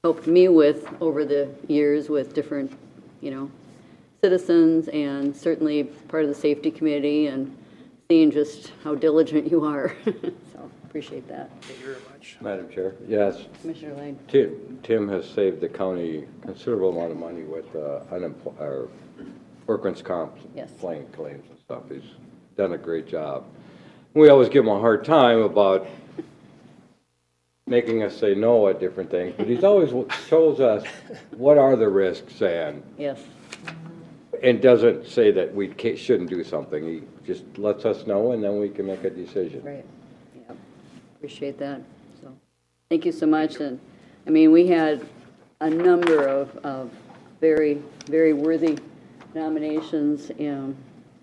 helped me with over the years with different, citizens, and certainly part of the safety committee, and seeing just how diligent you are. So appreciate that. Thank you very much. Madam Chair, yes, Commissioner Lane. Tim has saved the county considerable amount of money with workers' comp Yes. claims and stuff. He's done a great job. We always give him a hard time about making us say no at different things, but he's always shows us what are the risks Yes. and doesn't say that we shouldn't do something. He just lets us know, and then we can make a decision. Right. Yeah. Appreciate that. So, thank you so much. And we had a number of very, very worthy nominations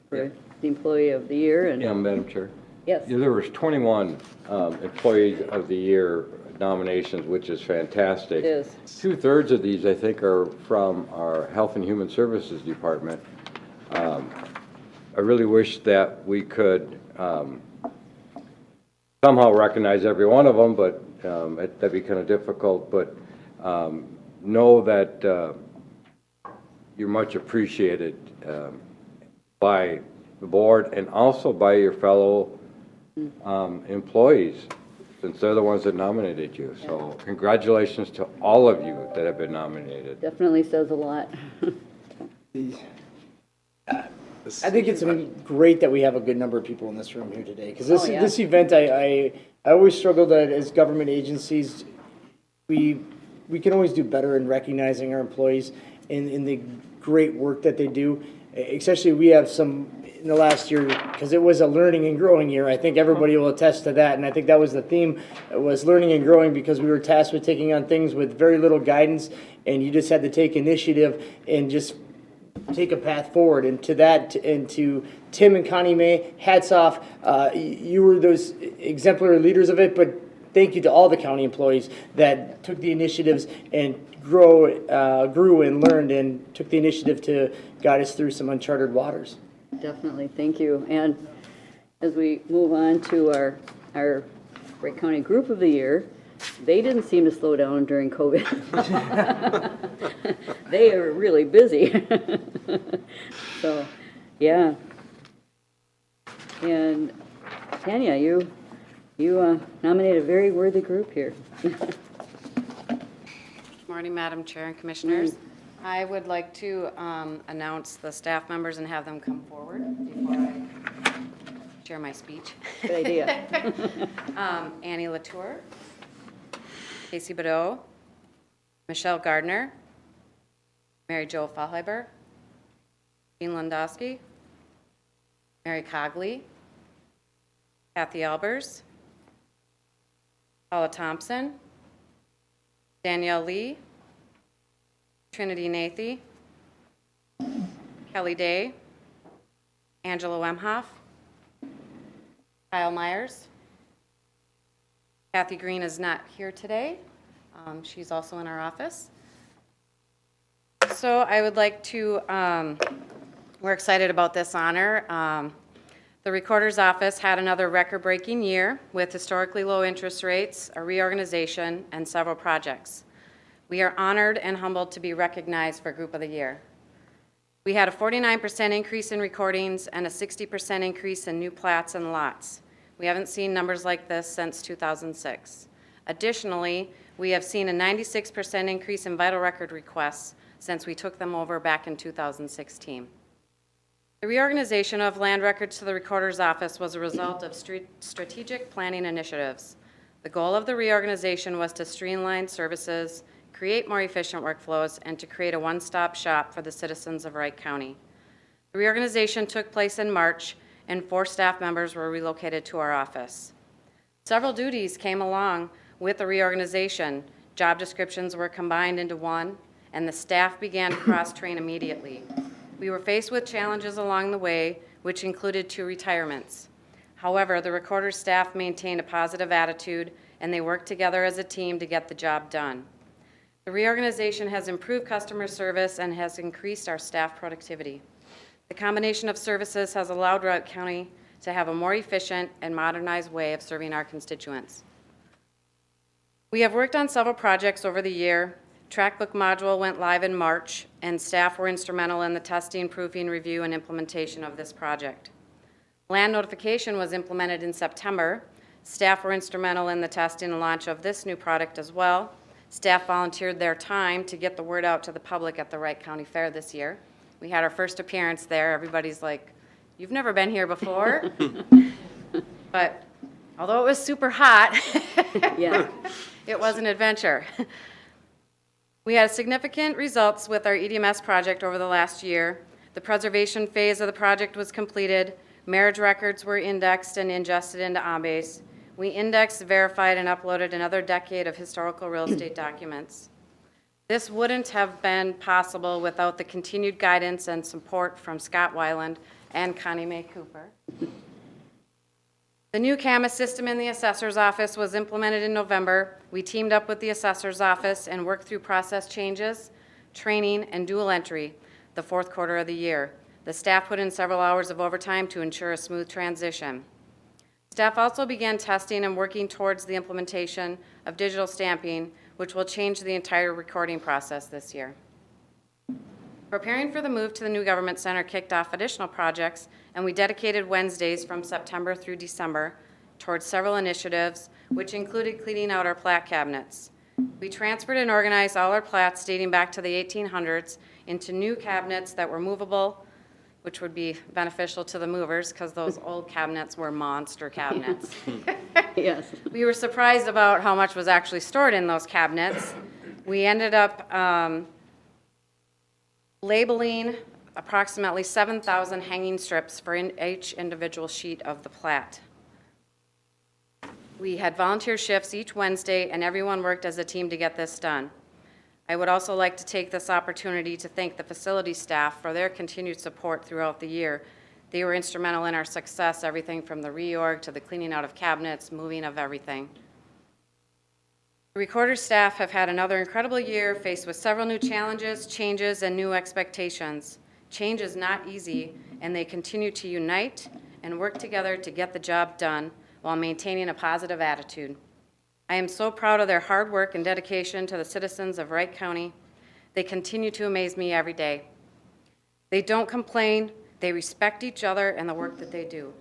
for the Employee of the Year. And Yeah, Madam Chair. yes. Yeah, there was 21 Employee of the Year nominations, which is fantastic. It is. 2/3 of these, I think, are from our Health and Human Services Department. I really wish that we could somehow recognize every one of them, but that'd be kind of difficult, but know that you're much appreciated by the board and also by your fellow employees, since they're the ones that nominated you. So congratulations to all of you that have been nominated. Definitely says a lot. I think it's great that we have a good number of people in this room here today, because this, Oh, yeah. this event, I always struggle that as government agencies, we can always do better in recognizing our employees in the great work that they do. Especially, we have some in the last year, because it was a learning and growing year. I think everybody will attest to that, and I think that was the theme, was learning and growing, because we were tasked with taking on things with very little guidance, and you just had to take initiative and just take a path forward. And to that, and to Tim and Connie May, hats off. You were those exemplary leaders of it, but thank you to all the county employees that took the initiatives and grew and learned and took the initiative to guide us through some uncharted waters. Definitely, thank you. And as we move on to our Wright County Group of the Year, they didn't seem to slow down during COVID. They are really busy. So, yeah. And Tanya, you nominated a very worthy group here. Morning, Madam Chair and Commissioners. I would like to announce the staff members and have them come forward before I share my speech. Good idea. Annie Latour, Casey Badeau, Michelle Gardner, Mary Jo Fallheiber, Jean Landowski, Mary Cogley, Kathy Albers, Paula Thompson, Danielle Lee, Trinity Nathy, Kelly Day, Angela Wemhoff, Kyle Myers. Kathy Green is not here today. She's also in our office. So I would like to, we're excited about this honor. The Recorder's Office had another record-breaking year with historically low interest rates, a reorganization, and several projects. We are honored and humbled to be recognized for Group of the Year. We had a 49% increase in recordings and a 60% increase in new plats and lots. We haven't seen numbers like this since 2006. Additionally, we have seen a 96% increase in vital record requests since we took them over back in 2016. The reorganization of land records to the Recorder's Office was a result of strategic planning initiatives. The goal of the reorganization was to streamline services, create more efficient workflows, and to create a one-stop shop for the citizens of Wright County. The reorganization took place in March, and 4 staff members were relocated to our office. Several duties came along with the reorganization. Job descriptions were combined into one, and the staff began to cross-train immediately. We were faced with challenges along the way, which included 2 retirements. However, the Recorder's staff maintained a positive attitude, and they worked together as a team to get the job done. The reorganization has improved customer service and has increased our staff productivity. The combination of services has allowed Wright County to have a more efficient and modernized way of serving our constituents. We have worked on several projects over the year. Trackbook module went live in March, and staff were instrumental in the testing, proofing, review, and implementation of this project. Land notification was implemented in September. Staff were instrumental in the testing and launch of this new product as well. Staff volunteered their time to get the word out to the public at the Wright County Fair this year. We had our first appearance there. Everybody's like, "You've never been here before?" But although it was super hot, Yeah. it was an adventure. We had significant results with our EDMS project over the last year. The preservation phase of the project was completed. Marriage records were indexed and ingested into ABASE. We indexed, verified, and uploaded another decade of historical real estate documents. This wouldn't have been possible without the continued guidance and support from Scott Weiland and Connie Mae Cooper. The new CAMA system in the assessor's office was implemented in November. We teamed up with the assessor's office and worked through process changes, training, and dual entry the 4th quarter of the year. The staff put in several hours of overtime to ensure a smooth transition. Staff also began testing and working towards the implementation of digital stamping, which will change the entire recording process this year. Preparing for the move to the new government center kicked off additional projects, and we dedicated Wednesdays from September through December towards several initiatives, which included cleaning out our plaque cabinets. We transferred and organized all our plats dating back to the 1800s into new cabinets that were movable, which would be beneficial to the movers because those old cabinets were monster cabinets. Yes. We were surprised about how much was actually stored in those cabinets. We ended up labeling approximately 7,000 hanging strips for each individual sheet of the plat. We had volunteer shifts each Wednesday, and everyone worked as a team to get this done. I would also like to take this opportunity to thank the facility staff for their continued support throughout the year. They were instrumental in our success, everything from the reorg to the cleaning out of cabinets, moving of everything. The recorder staff have had another incredible year, faced with several new challenges, changes, and new expectations. Change is not easy, and they continue to unite and work together to get the job done while maintaining a positive attitude. I am so proud of their hard work and dedication to the citizens of Wright County. They continue to amaze me every day. They don't complain, they respect each other and the work that they do.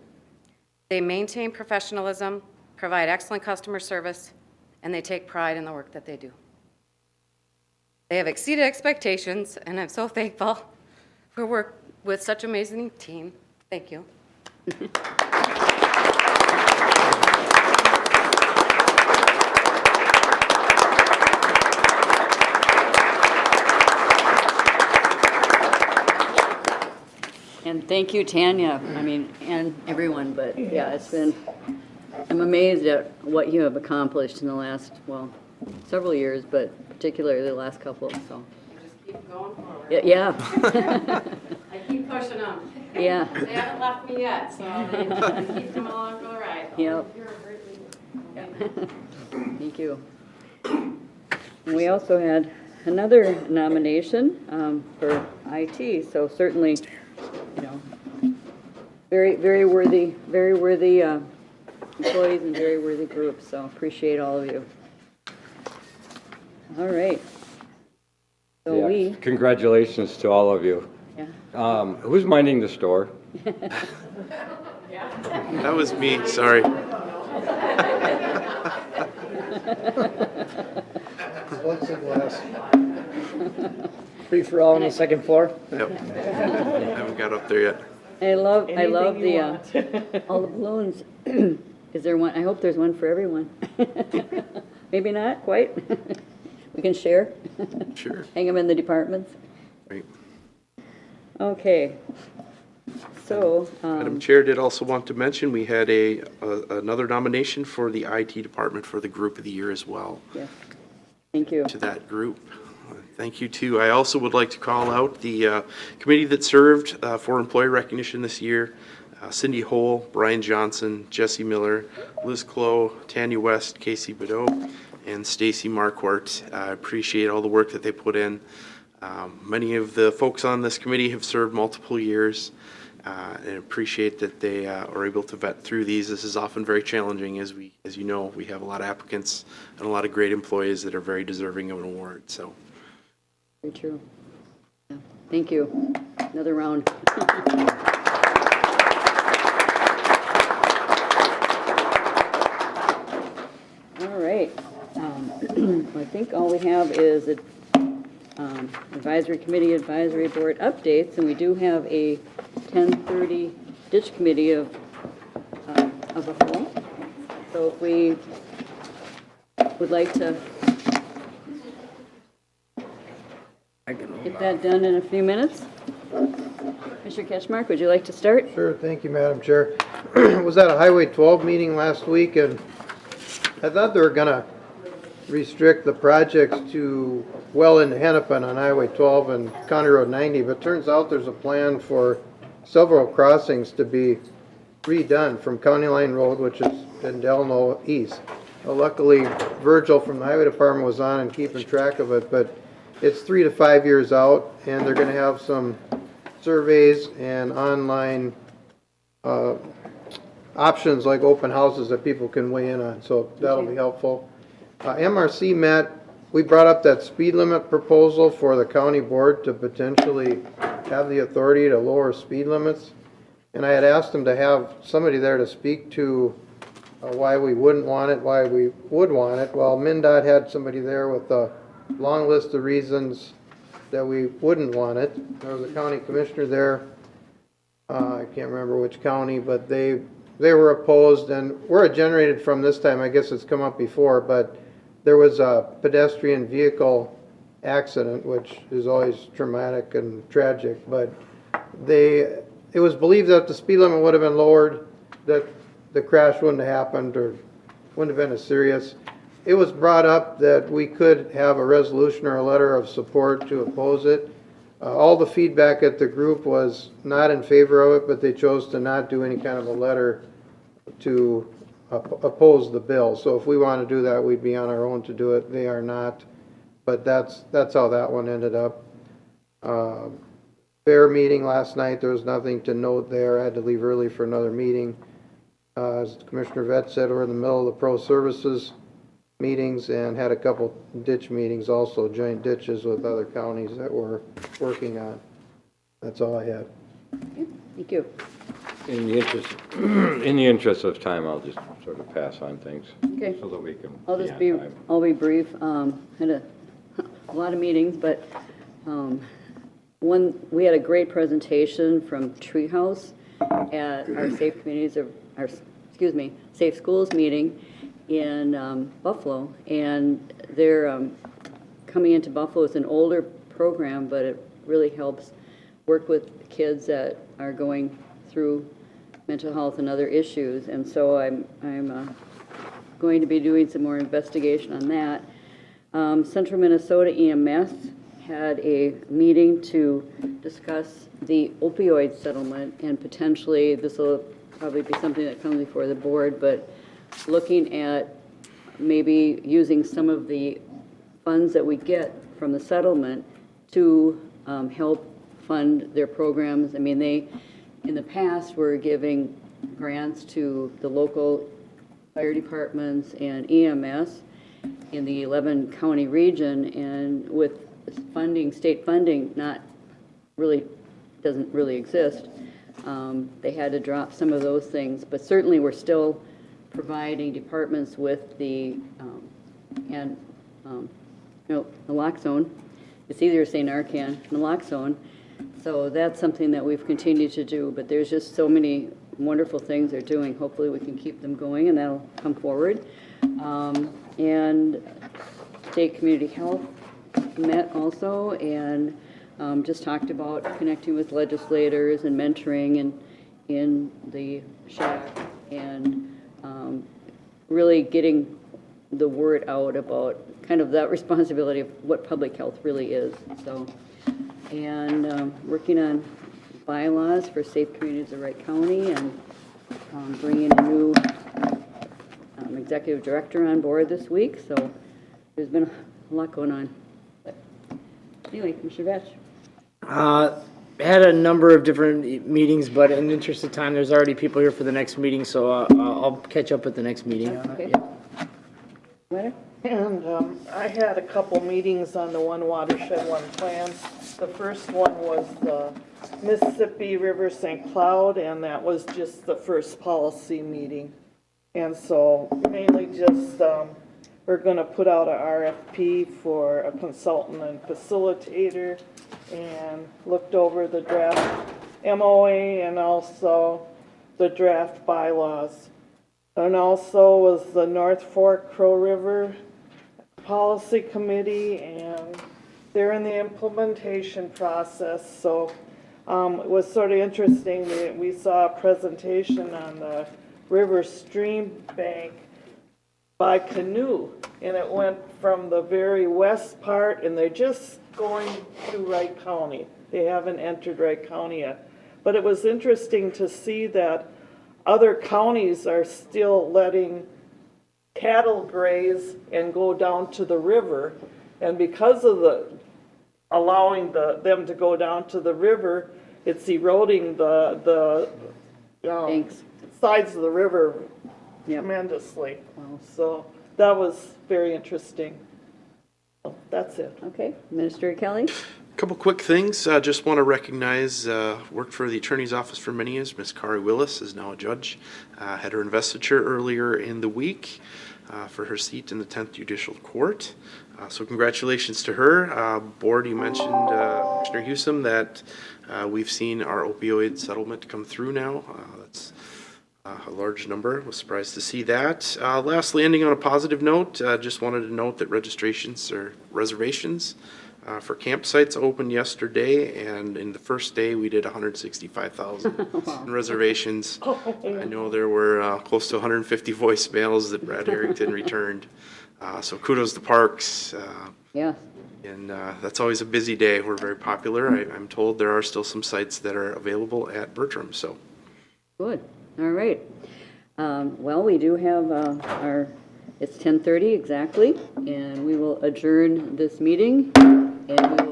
They maintain professionalism, provide excellent customer service, and they take pride in the work that they do. They have exceeded expectations, and I'm so thankful for work with such an amazing team. Thank you. And thank you, Tanya, I mean, and everyone, but yeah, it's been, I'm amazed at what you have accomplished in the last, well, several years, but particularly the last couple, so. Just keep going forward. Yeah. I keep pushing them. Yeah. They haven't left me yet, so they keep coming along for the ride. Yep. You're a great leader. Thank you. And we also had another nomination for IT, so certainly, you know, very worthy employees and very worthy groups, so appreciate all of you. All right. So Yeah, congratulations to all of you. Yeah. Who's minding the store? That was me, sorry. Plexiglass. Free for all on the second floor? Yep. Haven't got up there yet. I love Anything you the all the balloons. Is there one? I hope there's one for everyone. Maybe not quite. We can share. Sure. Hang them in the departments. Right. Okay. So, Madam Chair did also want to mention, we had another nomination for the IT department for the group of the year as well. yes. Thank you. To that group. Thank you too. I also would like to call out the committee that served for employee recognition this year. Cindy Hole, Brian Johnson, Jesse Miller, Liz Clow, Tanya West, Casey Bedeau, and Stacy Marquardt. I appreciate all the work that they put in. Many of the folks on this committee have served multiple years, and appreciate that they are able to vet through these. This is often very challenging, as you know, we have a lot of applicants and a lot of great employees that are very deserving of an award. So, Very true. Yeah. Thank you. Another round. All right. I think all we have is advisory committee, advisory board updates, and we do have a 10:30 ditch committee of a whole. So if we would like to get that done in a few minutes. Mr. Ketchmark, would you like to start? Sure, thank you, Madam Chair. Was at a Highway 12 meeting last week, and I thought they were gonna restrict the projects to well into Hennepin on Highway 12 and County Road 90, but turns out there's a plan for several crossings to be redone from County Line Road, which is in Delano East. Luckily, Virgil from the Highway Department was on and keeping track of it, but it's 3 to 5 years out, and they're gonna have some surveys and online options like open houses that people can weigh in on, so that'll be helpful. MRC met, we brought up that speed limit proposal for the county board to potentially have the authority to lower speed limits. And I had asked them to have somebody there to speak to why we wouldn't want it, why we would want it. Well, MnDOT had somebody there with a long list of reasons that we wouldn't want it. There was a county commissioner there, I can't remember which county, but they were opposed, and where it generated from this time, I guess it's come up before, but there was a pedestrian vehicle accident, which is always traumatic and tragic, but it was believed that if the speed limit would have been lowered, that the crash wouldn't have happened or wouldn't have been as serious. It was brought up that we could have a resolution or a letter of support to oppose it. All the feedback at the group was not in favor of it, but they chose to not do any kind of a letter to oppose the bill. So if we want to do that, we'd be on our own to do it. They are not, but that's how that one ended up. Fair meeting last night, there was nothing to note there. I had to leave early for another meeting. As Commissioner Vett said, we're in the middle of the pro services meetings and had a couple ditch meetings also, joint ditches with other counties that we're working on. That's all I have. Thank you. In the interest of time, I'll just sort of pass on things. Okay. So that we can. I'll be brief. Had a lot of meetings, but we had a great presentation from Treehouse at our Safe Communities, Safe Schools meeting in Buffalo, and they're coming into Buffalo. It's an older program, but it really helps work with kids that are going through mental health and other issues, and so I'm going to be doing some more investigation on that. Central Minnesota EMS had a meeting to discuss the opioid settlement, and potentially this will probably be something that comes before the board, but looking at maybe using some of the funds that we get from the settlement to help fund their programs. I mean, they, in the past, were giving grants to the local fire departments and EMS in the 11 county region, and with funding, state funding doesn't really exist. They had to drop some of those things, but certainly we're still providing departments with the naloxone. It's easier to say Narcan, naloxone. So that's something that we've continued to do, but there's just so many wonderful things they're doing. Hopefully we can keep them going, and that'll come forward. And State Community Health met also, and just talked about connecting with legislators and mentoring and in the shack, and really getting the word out about kind of that responsibility of what public health really is. So, and working on bylaws for safe communities of Wright County, and bringing a new executive director on board this week. So there's been a lot going on. But anyway, Commissioner Vetch. Had a number of different meetings, but in the interest of time, there's already people here for the next meeting, so I'll catch up at the next meeting. Okay. Yeah. And I had a couple meetings on the One Watershed, One Plan. The first one was the Mississippi River St. Cloud, and that was just the first policy meeting. And so mainly just, we're going to put out a RFP for a consultant and facilitator, and looked over the draft MOA and also the draft bylaws. And also was the North Fork Crow River Policy Committee, and they're in the implementation process. So it was sort of interesting. We saw a presentation on the river stream bank by canoe, and it went from the very west part, and they're just going to Wright County. They haven't entered Wright County yet. But it was interesting to see that other counties are still letting cattle graze and go down to the river. And because of allowing them to go down to the river, it's eroding the Thanks. sides of the river Yep. tremendously. So that was very interesting. So that's it. Okay, Minister Kelly? Couple quick things. Just want to recognize, worked for the Attorney's Office for many years. Miss Kari Willis is now a judge. Had her investiture earlier in the week for her seat in the 10th Judicial Court. So congratulations to her. Board, you mentioned, Commissioner Hewsome, that we've seen our opioid settlement come through now. That's a large number. Was surprised to see that. Lastly, ending on a positive note, just wanted to note that registrations or reservations for campsites opened yesterday, and in the first day we did 165,000 in reservations. I know there were close to 150 voicemails that Brad Harrington returned. So kudos to Parks. Yeah. And that's always a busy day. We're very popular. I'm told there are still some sites that are available at Bertram. So Good, all right. Well, we do have it's 10:30 exactly, and we will adjourn this meeting, and we